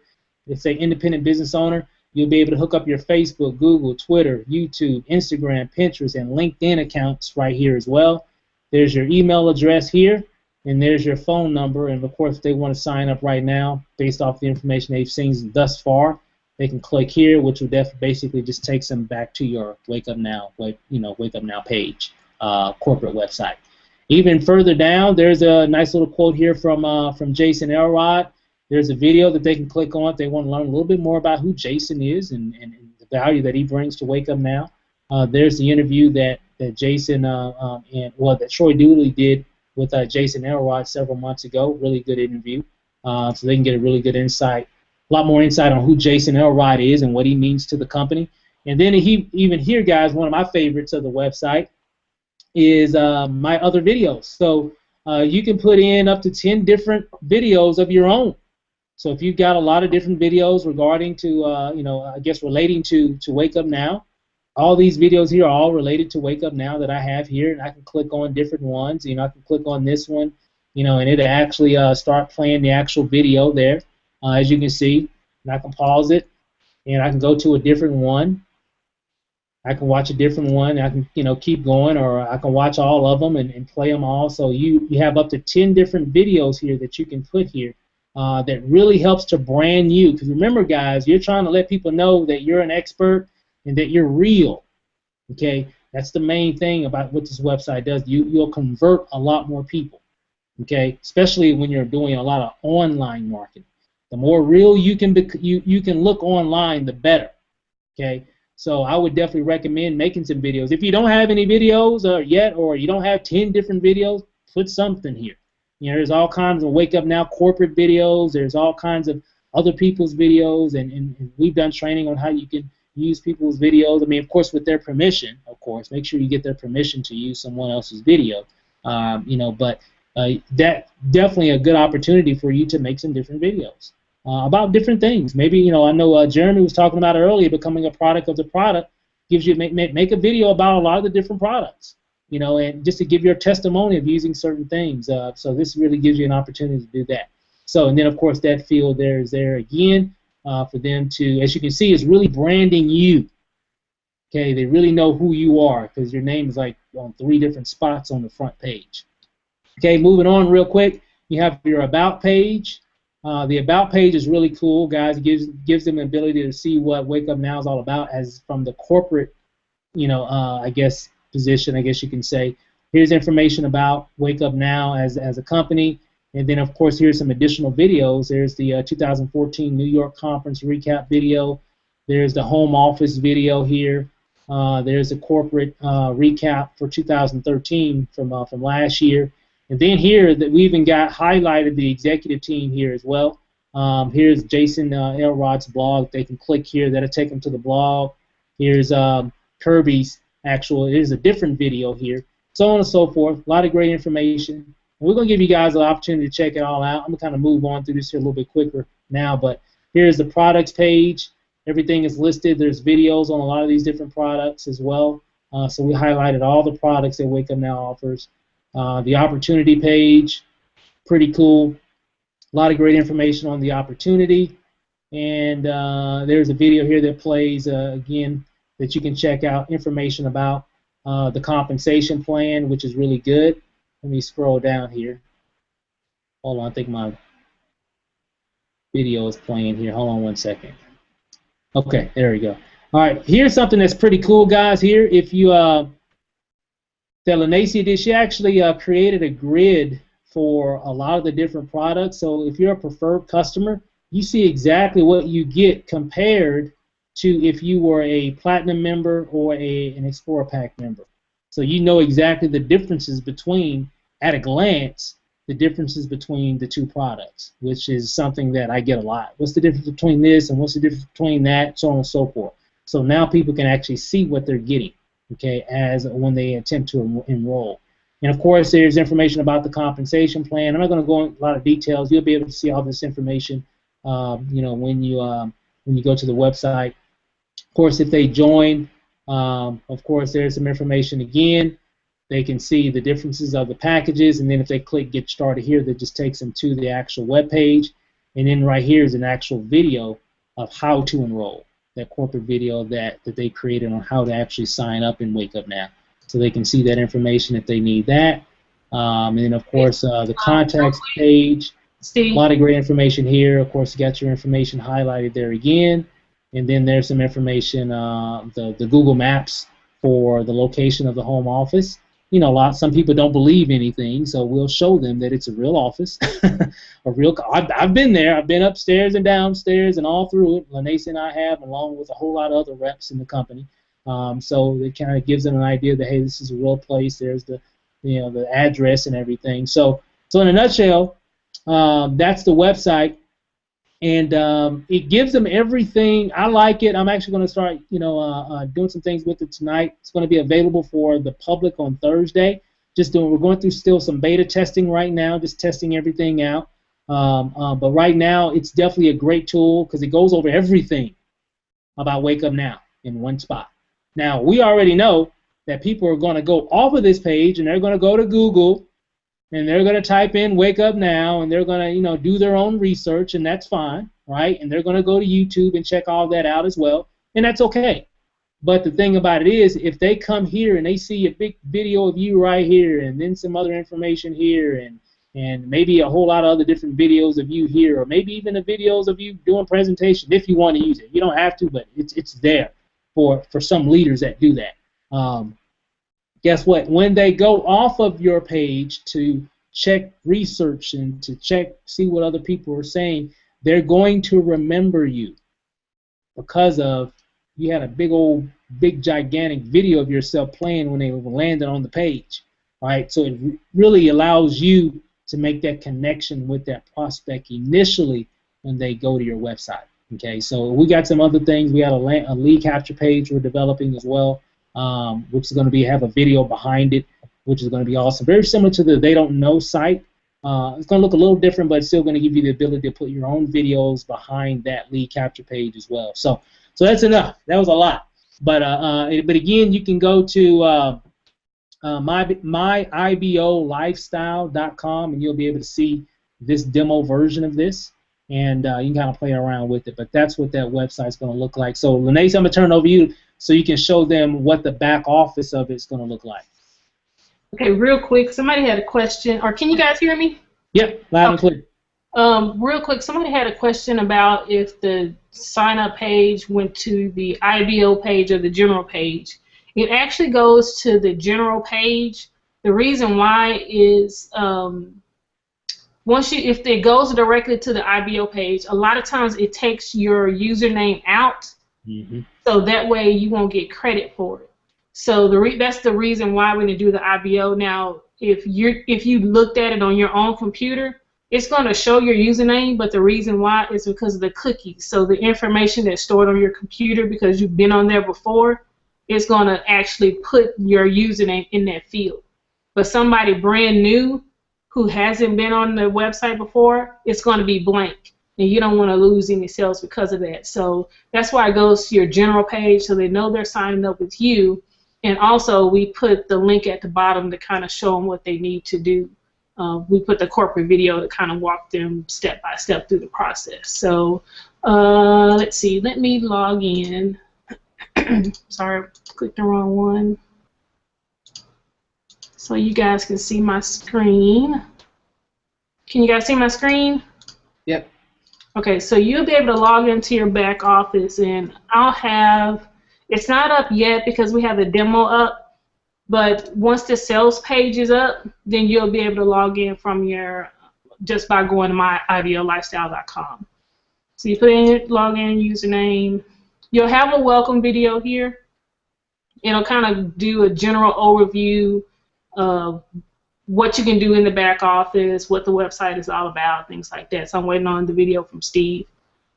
Speaker 1: It's say independent business owner. You'll be able to hook up your Facebook, Google, Twitter, YouTube, Instagram, Pinterest, and LinkedIn accounts right here as well. There's your email address here, and there's your phone number. And, of course, if they want to sign up right now based off the information they've seen thus far, they can click here, which will basically just takes them back to your Wake Up Now, Wake Up Now page, corporate website. Even further down, there's a nice little quote here from Jason Elrod. There's a video that they can click on if they want to learn a little bit more about who Jason is and the value that he brings to Wake Up Now. There's the interview that Jason that Troy Dooley did with Jason Elrod several months ago. Really good interview, so they can get a really good insight, a lot more insight on who Jason Elrod is and what he means to the company. And then even here, guys, one of my favorites of the website is my other videos. So you can put in up to 10 different videos of your own. So if you've got a lot of different videos regarding to, I guess relating to Wake Up Now, all these videos here are all related to Wake Up Now that I have here, and I can click on different ones. I can click on this one, and it'll actually start playing the actual video there, as you can see. And I can pause it, and I can go to a different one. I can watch a different one. I can, keep going, or I can watch all of them and play them all. So you have up to 10 different videos here that you can put here. That really helps to brand you. Because remember, guys, you're trying to let people know that you're an expert and that you're real. Okay, that's the main thing about what this website does. You'll convert a lot more people. Okay, especially when you're doing a lot of online marketing. The more real you can you can look online, the better. Okay, so I would definitely recommend making some videos. If you don't have any videos yet, or you don't have 10 different videos, put something here. You know, there's all kinds of Wake Up Now corporate videos. There's all kinds of other people's videos, and we've done training on how you can use people's videos. I mean, of course, with their permission, of course. Make sure you get their permission to use someone else's video. You know, but that definitely a good opportunity for you to make some different videos about different things. Maybe, you know, I know Jeremy was talking about earlier, becoming a product of the product gives you make a video about a lot of the different products, you know, and just to give your testimony of using certain things. So this really gives you an opportunity to do that. So, and then of course that field there is there again for them to, as you can see, is really branding you. Okay, they really know who you are because your name is like on 3 different spots on the front page. Okay, moving on real quick, you have your About page. The About page is really cool, guys. It gives them the ability to see what Wake Up Now is all about as from the corporate, you know, I guess, position, I guess you can say. Here's information about Wake Up Now as a company. And then, of course, here's some additional videos. There's the 2014 New York Conference recap video. There's the home office video here. There's a corporate recap for 2013 from last year. And then here, that we even got highlighted the executive team here as well. Here's Jason Elrod's blog. They can click here. That'll take them to the blog. Here's Kirby's actual. Here's a different video here. So on and so forth. A lot of great information. And we're going to give you guys an opportunity to check it all out. I'm going to kind of move on through this here a little bit quicker now. But here's the products page. Everything is listed. There's videos on a lot of these different products as well. So we highlighted all the products that Wake Up Now offers. The opportunity page, pretty cool. A lot of great information on the opportunity. And there's a video here that plays, again, that you can check out information about the compensation plan, which is really good. Let me scroll down here. Hold on, I think my video is playing here. Hold on one second. Okay, there we go. All right, here's something that's pretty cool, guys. Here, if you that Lanacia did, she actually created a grid for a lot of the different products. So if you're a preferred customer, you see exactly what you get compared to if you were a Platinum member or an Explorer Pack member. So you know exactly the differences between, at a glance, the differences between the 2 products, which is something that I get a lot. What's the difference between this and what's the difference between that, so on and so forth. So now people can actually see what they're getting, okay, as when they attempt to enroll. And of course, there's information about the compensation plan. I'm not going to go into a lot of details. You'll be able to see all this information, you know, when you go to the website. Of course, if they join, of course, there's some information again. They can see the differences of the packages, and then if they click Get Started here, that just takes them to the actual web page. And then right here is an actual video of how to enroll, that corporate video that they created on how to actually sign up and Wake Up Now. So they can see that information if they need that. And then, of course, the contacts page, Steve. A lot of great information here. Of course, you got your information highlighted there again. And then there's some information, the Google Maps for the location of the home office. You know, some people don't believe anything, so we'll show them that it's a real office, a real. I've been there. I've been upstairs and downstairs and all through it. Lanacia and I have, along with a whole lot of other reps in the company. So it kind of gives them an idea that, hey, this is a real place. There's the, you know, the address and everything. So in a nutshell, that's the website. And it gives them everything. I like it. I'm actually going to start, you know, doing some things with it tonight. It's going to be available for the public on Thursday. We're going through still some beta testing right now, just testing everything out. But right now, it's definitely a great tool because it goes over everything about Wake Up Now in one spot. Now, we already know that people are going to go off of this page and they're going to go to Google. And they're going to type in Wake Up Now, and they're going to, you know, do their own research, and that's fine, right? And they're going to go to YouTube and check all that out as well, and that's okay. But the thing about it is, if they come here and they see a big video of you right here, and then some other information here, and maybe a whole lot of other different videos of you here, or maybe even the videos of you doing presentation, if you want to use it. You don't have to, but it's there for some leaders that do that. guess what? When they go off of your page to check research and to see what other people are saying, they're going to remember you because of you had a big gigantic video of yourself playing when they landed on the page, right? So it really allows you to make that connection with that prospect initially when they go to your website. Okay, so we got some other things. We got a lead capture page we're developing as well, which is going to have a video behind it, which is going to be awesome. Very similar to the They Don't Know site. It's going to look a little different, but it's still going to give you the ability to put your own videos behind that lead capture page as well. So that's enough. That was a lot. But again, you can go to myIBOlifestyle.com and you'll be able to see this demo version of this. And you can kind of play around with it, but that's what that website's going to look like. So, Lanace, I'm going to turn it over to you so you can show them what the back office of it's going to look like.
Speaker 7: Okay, real quick, somebody had a question, or can you guys hear me?
Speaker 1: Yep, loud and clear.
Speaker 7: Real quick, somebody had a question about if the sign-up page went to the IBO page or the general page. It actually goes to the general page. The reason why is if it goes directly to the IBO page, a lot of times it takes your username out, so that way you won't get credit for it. So that's the reason why when you do the IBO. Now, if you looked at it on your own computer, it's going to show your username, but the reason why is because of the cookies. So the information that's stored on your computer because you've been on there before, it's going to actually put your username in that field. But somebody brand new who hasn't been on the website before, it's going to be blank, and you don't want to lose any sales because of that. So that's why it goes to your general page so they know they're signing up with you. And also we put the link at the bottom to kind of show them what they need to do. We put the corporate video to kind of walk them step by step through the process. So let's see, let me log in. Sorry, I clicked the wrong one. So you guys can see my screen. Can you guys see my screen?
Speaker 1: Yep.
Speaker 7: Okay, so you'll be able to log into your back office, and it's not up yet because we have the demo up, but once the sales page is up, then you'll be able to log in from just by going to myIBOlifestyle.com. So you put in your login username. You'll have a welcome video here. It'll kind of do a general overview of what you can do in the back office, what the website is all about, things like that. So I'm waiting on the video from Steve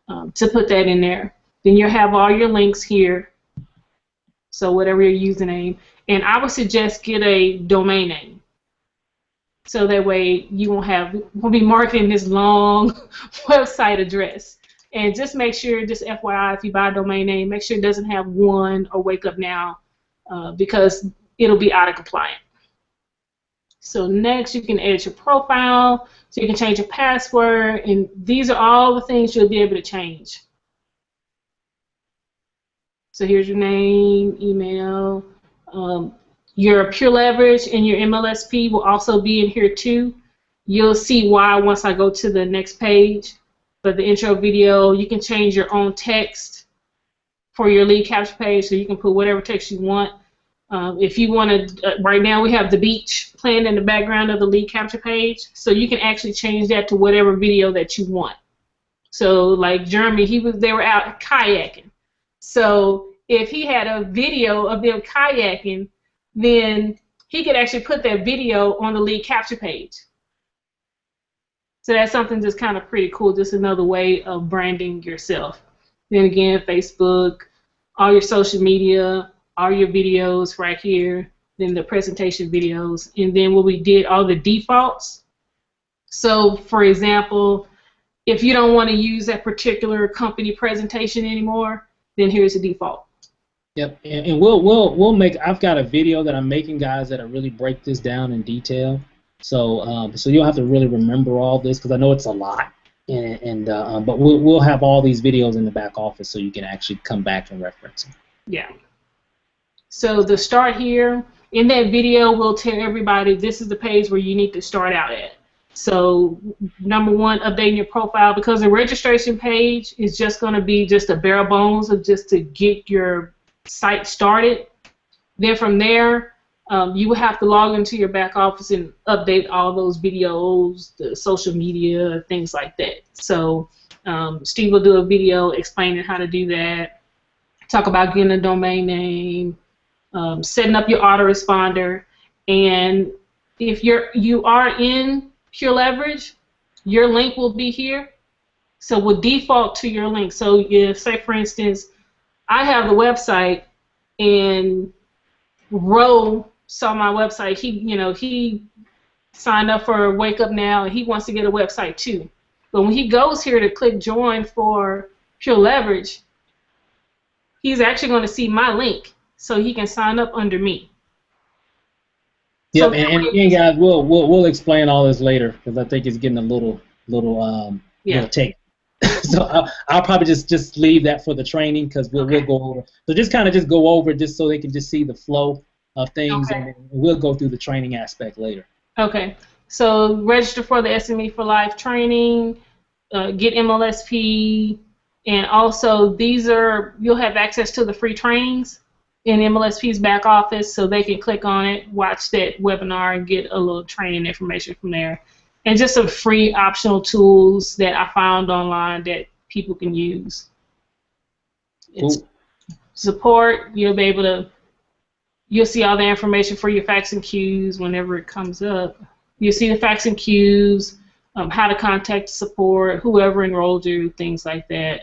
Speaker 7: to put that in there. Then you'll have all your links here. So whatever your username. And I would suggest get a domain name. So that way you won't be marketing this long website address. And just make sure, just FYI, if you buy a domain name, make sure it doesn't have one or WakeUpNow because it'll be out of compliance. So next, you can edit your profile, so you can change your password, and these are all the things you'll be able to change. So here's your name, email, your Pure Leverage and your MLSP will also be in here too. You'll see why once I go to the next page. But the intro video, you can change your own text for your lead capture page, so you can put whatever text you want. If you want to, right now we have the beach playing in the background of the lead capture page, so you can actually change that to whatever video that you want. So like Jeremy, they were out kayaking. So if he had a video of them kayaking, then he could actually put that video on the lead capture page. So that's something that's kind of pretty cool, just another way of branding yourself. Then again, Facebook, all your social media, all your videos right here, then the presentation videos, and then what we did, all the defaults. So for example, if you don't want to use that particular company presentation anymore, then here's the default.
Speaker 1: Yep, and we'll make. I've got a video that I'm making, guys, that'll really break this down in detail. So so you'll have to really remember all this because I know it's a lot. But we'll have all these videos in the back office so you can actually come back and reference them.
Speaker 7: Yeah. So the start here, in that video, we'll tell everybody this is the page where you need to start out at. So number one, updating your profile, because the registration page is just going to be just a bare bones of just to get your site started. Then from there, you will have to log into your back office and update all those videos, the social media, things like that. So Steve will do a video explaining how to do that, talk about getting a domain name, setting up your autoresponder, and if you are in Pure Leverage, your link will be here. So we'll default to your link. So if, say for instance, I have the website and Ro saw my website, he signed up for Wake Up Now and he wants to get a website too. But when he goes here to click join for Pure Leverage, he's actually going to see my link so he can sign up under me.
Speaker 1: Yep, and again, guys, we'll explain all this later because I think it's getting a little take. So I'll probably just leave that for the training because we'll go over. So just go over just so they can just see the flow of things, and we'll go through the training aspect later.
Speaker 7: Okay. So register for the SME for Life training, get MLSP, and also you'll have access to the free trainings in MLSP's back office, so they can click on it, watch that webinar, and get a little training information from there. And just some free optional tools that I found online that people can use. It's support. You'll be able to. You'll see all the information for your facts and queues whenever it comes up. You'll see the facts and queues, how to contact support, whoever enrolled you, things like that.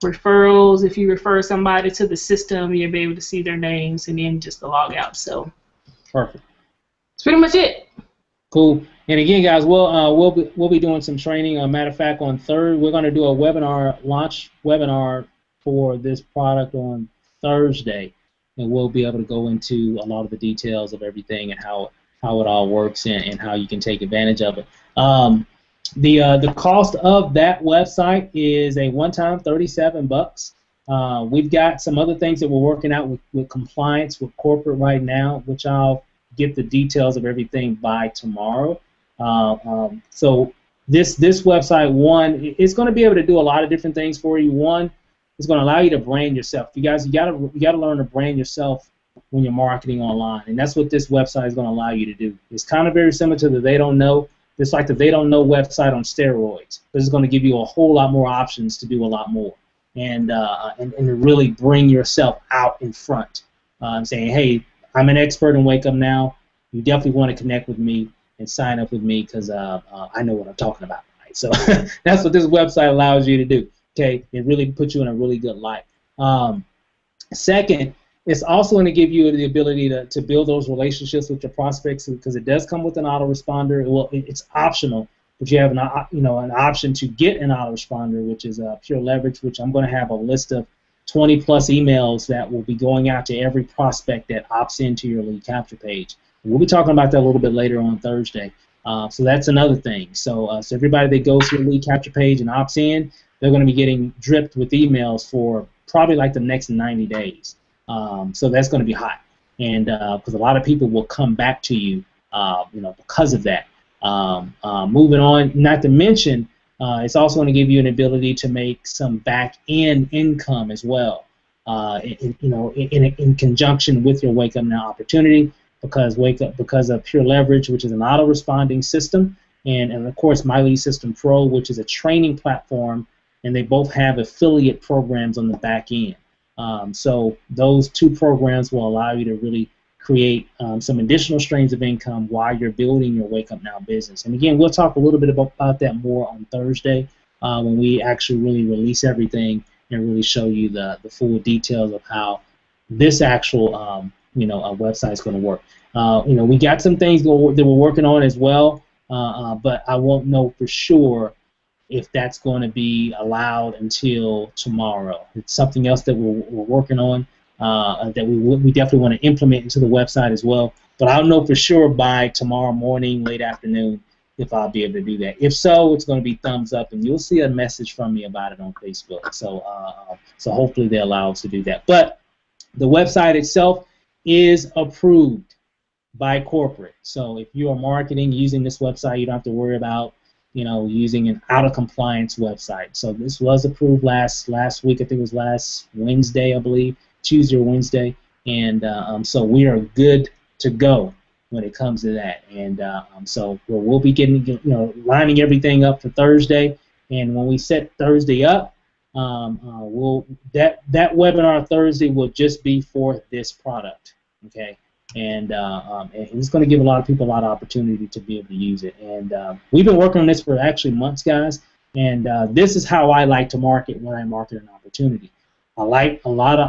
Speaker 7: Referrals, if you refer somebody to the system, you'll be able to see their names and then just the log out. So
Speaker 1: perfect.
Speaker 7: That's pretty much it.
Speaker 1: Cool. And again, guys, we'll be doing some training. Matter of fact, on we're going to do a launch webinar for this product on Thursday, and we'll be able to go into a lot of the details of everything and how it all works and how you can take advantage of it. The cost of that website is a one-time $37. We've got some other things that we're working out with compliance with corporate right now, which I'll get the details of everything by tomorrow. So this website, one, it's going to be able to do a lot of different things for you. One, it's going to allow you to brand yourself. You got to learn to brand yourself when you're marketing online, and that's what this website is going to allow you to do. It's kind of very similar to the They Don't Know. It's like the They Don't Know website on steroids. But it's going to give you a whole lot more options to do a lot more, and really bring yourself out in front. Saying, hey, I'm an expert in Wake Up Now. You definitely want to connect with me and sign up with me because I know what I'm talking about. Right? So that's what this website allows you to do. Okay, it really puts you in a really good light. Second, it's also going to give you the ability to build those relationships with your prospects because it does come with an autoresponder. Well, it's optional, but you have an option to get an autoresponder, which is Pure Leverage, which I'm going to have a list of 20+ emails that will be going out to every prospect that opts into your lead capture page. And we'll be talking about that a little bit later on Thursday. So that's another thing. So everybody that goes to your lead capture page and opts in, they're going to be getting dripped with emails for probably like the next 90 days. So that's going to be hot, and because a lot of people will come back to you, because of that. Moving on, not to mention, it's also going to give you an ability to make some back-end income as well, in conjunction with your Wake Up Now opportunity, because of Pure Leverage, which is an auto-responding system, and of course My Lead System Pro, which is a training platform, and they both have affiliate programs on the back end. So those two programs will allow you to really create some additional streams of income while you're building your Wake Up Now business. And again, we'll talk a little bit about that more on Thursday when we actually really release everything and really show you the full details of how this actual website is going to work. We got some things that we're working on as well, but I won't know for sure if that's going to be allowed until tomorrow. It's something else that we're working on that we definitely want to implement into the website as well. But I'll know for sure by tomorrow morning, late afternoon, if I'll be able to do that. If so, it's going to be thumbs up, and you'll see a message from me about it on Facebook. So hopefully they allow us to do that. But the website itself is approved by corporate. So if you are marketing using this website, you don't have to worry about using an out-of-compliance website. So this was approved last week. I think it was last Wednesday, I believe, Tuesday or Wednesday, and so we are good to go when it comes to that. And so we'll be getting, lining everything up for Thursday. And when we set Thursday up, that webinar Thursday will just be for this product, okay? And it's going to give a lot of people a lot of opportunity to be able to use it. And we've been working on this for actually months, guys. And this is how I like to market when I market an opportunity. I like a lot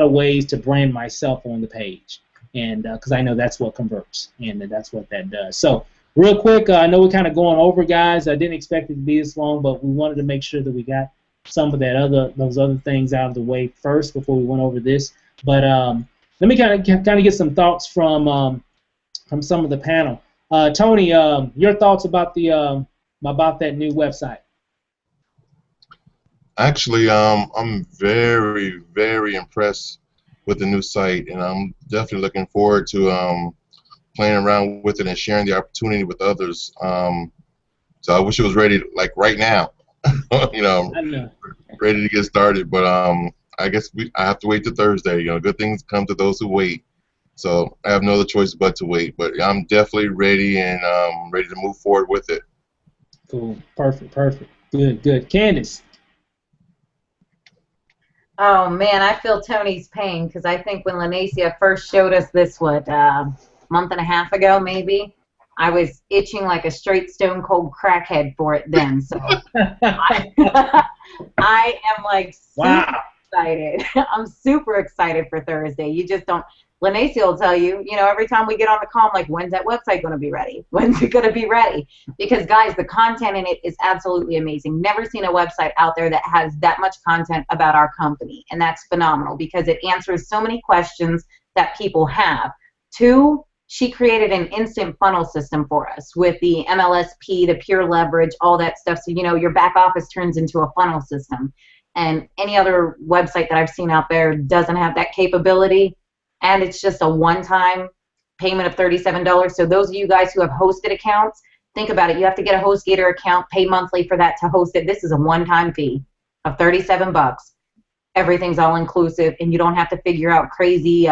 Speaker 1: of ways to brand myself on the page, and because I know that's what converts, and that's what that does. So real quick, I know we're kind of going over, guys. I didn't expect it to be this long, but we wanted to make sure that we got some of those other things out of the way first before we went over this. But let me kind of get some thoughts from some of the panel. Tony, your thoughts about that new website?
Speaker 9: Actually, I'm very, very impressed with the new site, and I'm definitely looking forward to playing around with it and sharing the opportunity with others. So I wish it was ready, like right now, ready to get started. But I guess I have to wait till Thursday. Good things come to those who wait. So I have no other choice but to wait. But I'm definitely ready and ready to move forward with it.
Speaker 1: Cool. Perfect. Good. Candace.
Speaker 8: Oh man, I feel Tony's pain because I think when Lanacia first showed us this, month and a half ago maybe, I was itching like a straight stone cold crackhead for it then. So I am like super excited. I'm super excited for Thursday. You just don't. Lanacia will tell you, every time we get on the call, I'm like, when's that website going to be ready? When's it going to be ready? Because, guys, the content in it is absolutely amazing. Never seen a website out there that has that much content about our company, and that's phenomenal because it answers so many questions that people have. 2, she created an instant funnel system for us with the MLSP, the pure leverage, all that stuff. So, your back office turns into a funnel system. And any other website that I've seen out there doesn't have that capability. And it's just a one-time payment of $37. So those of you guys who have hosted accounts, think about it. You have to get a HostGator account, pay monthly for that to host it. This is a one-time fee of $37. Everything's all-inclusive, and you don't have to figure out crazy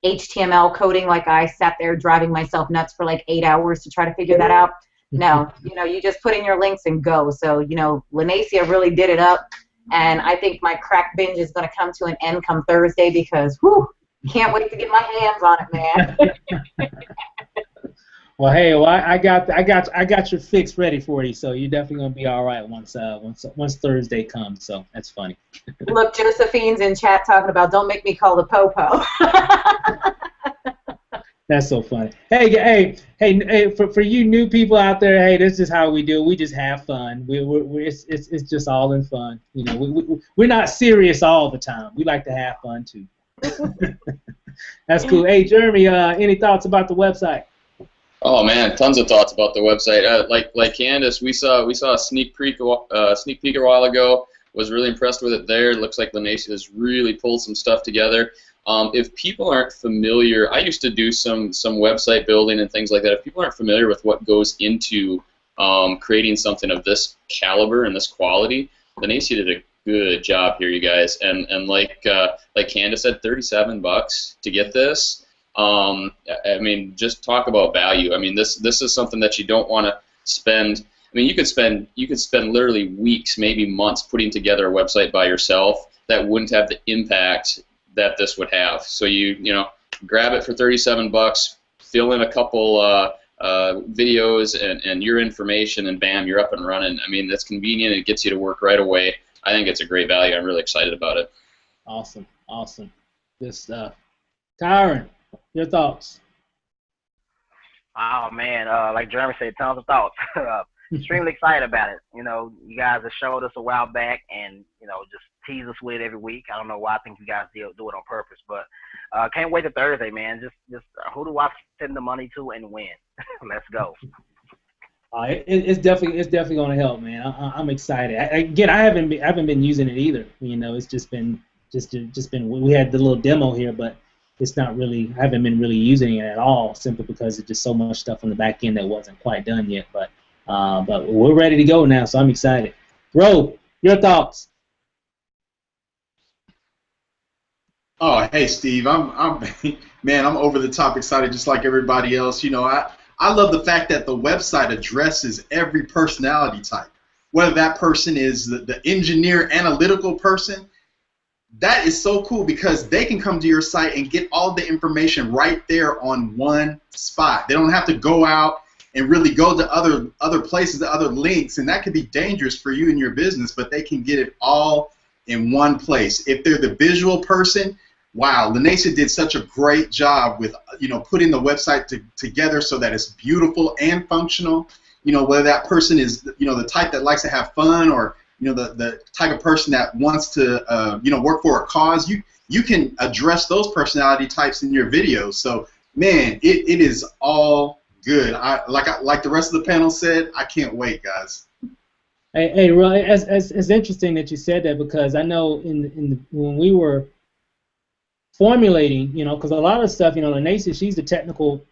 Speaker 8: HTML coding like I sat there driving myself nuts for like 8 hours to try to figure that out. No, you just put in your links and go. So, Lanacia really did it up, and I think my crack binge is going to come to an end come Thursday because, whew, can't wait to get my hands on it, man.
Speaker 1: Well, hey, I got your fix ready for you, so you're definitely gonna be all right once Thursday comes. So that's funny.
Speaker 8: Look, Josephine's in chat talking about don't make me call the popo.
Speaker 1: That's so funny. Hey, for you new people out there, hey, this is how we do. We just have fun. It's just all in fun. We're not serious all the time. We like to have fun too. That's cool. Hey, Jeremy, any thoughts about the website?
Speaker 4: Oh man, tons of thoughts about the website. Like Candace, we saw a sneak peek a while ago. Was really impressed with it there. It looks like Lanacia has really pulled some stuff together. If people aren't familiar, I used to do some website building and things like that. If people aren't familiar with what goes into creating something of this caliber and this quality, Lanacia did a good job here, you guys. And like Candace said, $37 to get this. I mean, just talk about value. I mean, this is something that you don't want to spend. I mean, you could spend literally weeks, maybe months, putting together a website by yourself that wouldn't have the impact that this would have. So you grab it for $37, fill in a couple videos and your information, and bam, you're up and running. I mean, that's convenient. It gets you to work right away. I think it's a great value. I'm really excited about it.
Speaker 1: Awesome. Good stuff. Tyron, your thoughts?
Speaker 5: Oh man, like Jeremy said, tons of thoughts. Extremely excited about it. You guys have showed us a while back, and just tease us with it every week. I don't know why. I think you guys do it on purpose, but can't wait till Thursday, man. Just who do I send the money to and when? Let's go.
Speaker 1: It's definitely going to help, man. I'm excited. Again, I haven't been using it either. It's just been we had the little demo here, but it's not really. I haven't been really using it at all, simply because there's just so much stuff on the back end that wasn't quite done yet. But we're ready to go now, so I'm excited. Ro, your thoughts?
Speaker 6: Oh, hey, Steve. Man, I'm over the top excited, just like everybody else. You know, I love the fact that the website addresses every personality type, whether that person is the engineer, analytical person. That is so cool because they can come to your site and get all the information right there on one spot. They don't have to go out and really go to other places, other links, and that could be dangerous for you and your business, but they can get it all in one place. If they're the visual person, wow, Lanesia did such a great job with, you know, putting the website together so that it's beautiful and functional. You know, whether that person is, you know, the type that likes to have fun, or, you know, the type of person that wants to, you know, work for a cause, you can address those personality types in your videos. So, man, it is all good. Like the rest of the panel said, I can't wait, guys.
Speaker 1: Hey, Roy, it's interesting that you said that, because I know when we were formulating, you know, because a lot of stuff, you know, Lanesia, she's the technical,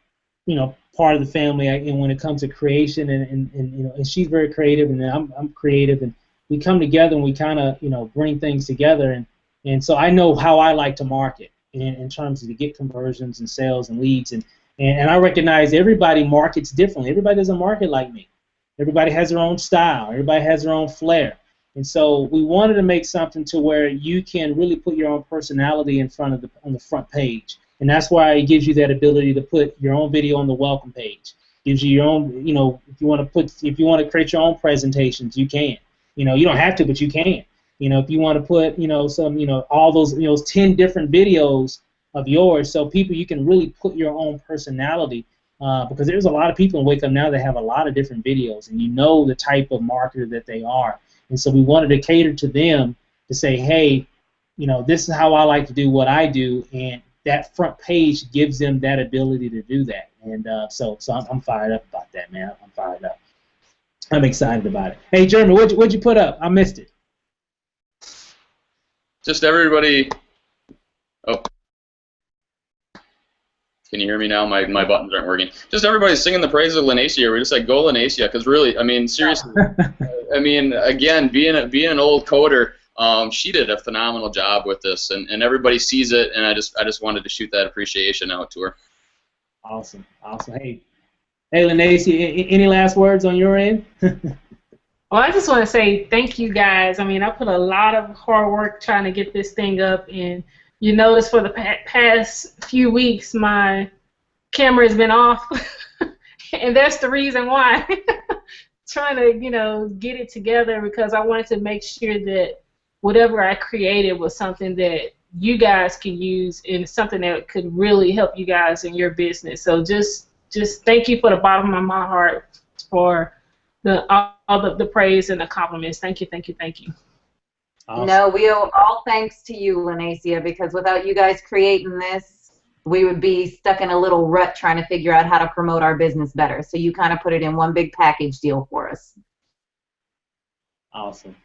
Speaker 1: you know, part of the family, and when it comes to creation, and you know, and she's very creative, and I'm creative, and we come together and we kind of, you know, bring things together, and so I know how I like to market in terms of to get conversions and sales and leads, and I recognize everybody markets differently. Everybody doesn't market like me. Everybody has their own style. Everybody has their own flair. And so we wanted to make something to where you can really put your own personality in front of on the front page. And that's why it gives you that ability to put your own video on the welcome page. Gives you your own, you know, if you want to create your own presentations, you can. You know, you don't have to, but you can. You know, if you want to put, you know, some, you know, all those, you know, 10 different videos of yours, so people, you can really put your own personality. Because there's a lot of people in Wake Up Now that have a lot of different videos, and you know the type of marketer that they are. And so we wanted to cater to them to say, hey, you know, this is how I like to do what I do, and that front page gives them that ability to do that. And so I'm fired up about that, man. I'm fired up. I'm excited about it. Hey, Jeremy, what'd you put up? I missed it.
Speaker 4: Just everybody. Oh. Can you hear me now? My buttons aren't working. Just everybody singing the praises of Lanesia. We're just like, go Lanesia, because really, I mean, seriously, I mean, again, being an old coder, she did a phenomenal job with this, and everybody sees it, and I just wanted to shoot that appreciation out to her.
Speaker 1: Awesome. Hey, Lanesia, any last words on your end?
Speaker 7: Well, I just want to say thank you guys. I mean, I put a lot of hard work trying to get this thing up, and you notice for the past few weeks my camera has been off, and that's the reason why. Trying to, you know, get it together, because I wanted to make sure that whatever I created was something that you guys can use and something that could really help you guys in your business. So just thank you for the bottom of my heart for all the praise and the compliments. Thank you.
Speaker 8: Awesome. No, we owe all thanks to you, Lanesia, because without you guys creating this, we would be stuck in a little rut trying to figure out how to promote our business better. So you kind of put it in one big package deal for us.
Speaker 1: Awesome.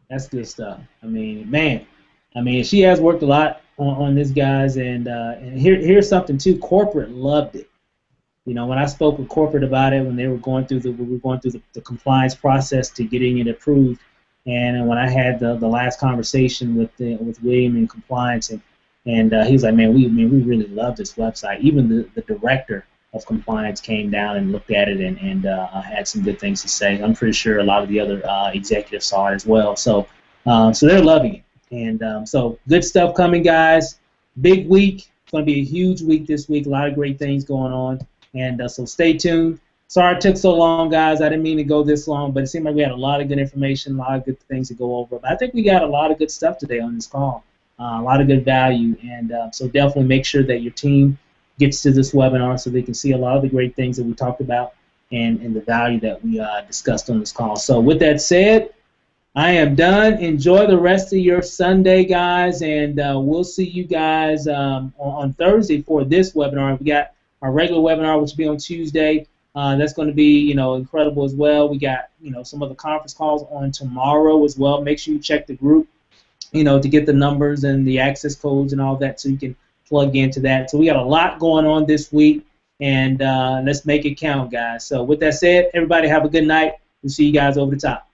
Speaker 1: That's good stuff. I mean, man, she has worked a lot on this, guys, and here's something too. Corporate loved it. You know, when I spoke with corporate about it, when we were going through the compliance process to getting it approved, and when I had the last conversation with William in compliance, and he was like, man, we really love this website. Even the director of compliance came down and looked at it and had some good things to say. I'm pretty sure a lot of the other executives saw it as well. So they're loving it. And so good stuff coming, guys. Big week. It's going to be a huge week this week. A lot of great things going on. And so stay tuned. Sorry it took so long, guys. I didn't mean to go this long, but it seemed like we had a lot of good information, a lot of good things to go over. But I think we got a lot of good stuff today on this call, a lot of good value. And so definitely make sure that your team gets to this webinar so they can see a lot of the great things that we talked about and the value that we discussed on this call. So with that said, I am done. Enjoy the rest of your Sunday, guys, and we'll see you guys on Thursday for this webinar. We got our regular webinar, which will be on Tuesday. That's going to be, incredible as well. We got, some of the conference calls on tomorrow as well. Make sure you check the group, to get the numbers and the access codes and all that so you can plug into that. So we got a lot going on this week, and let's make it count, guys. So with that said, everybody have a good night. We'll see you guys over the top.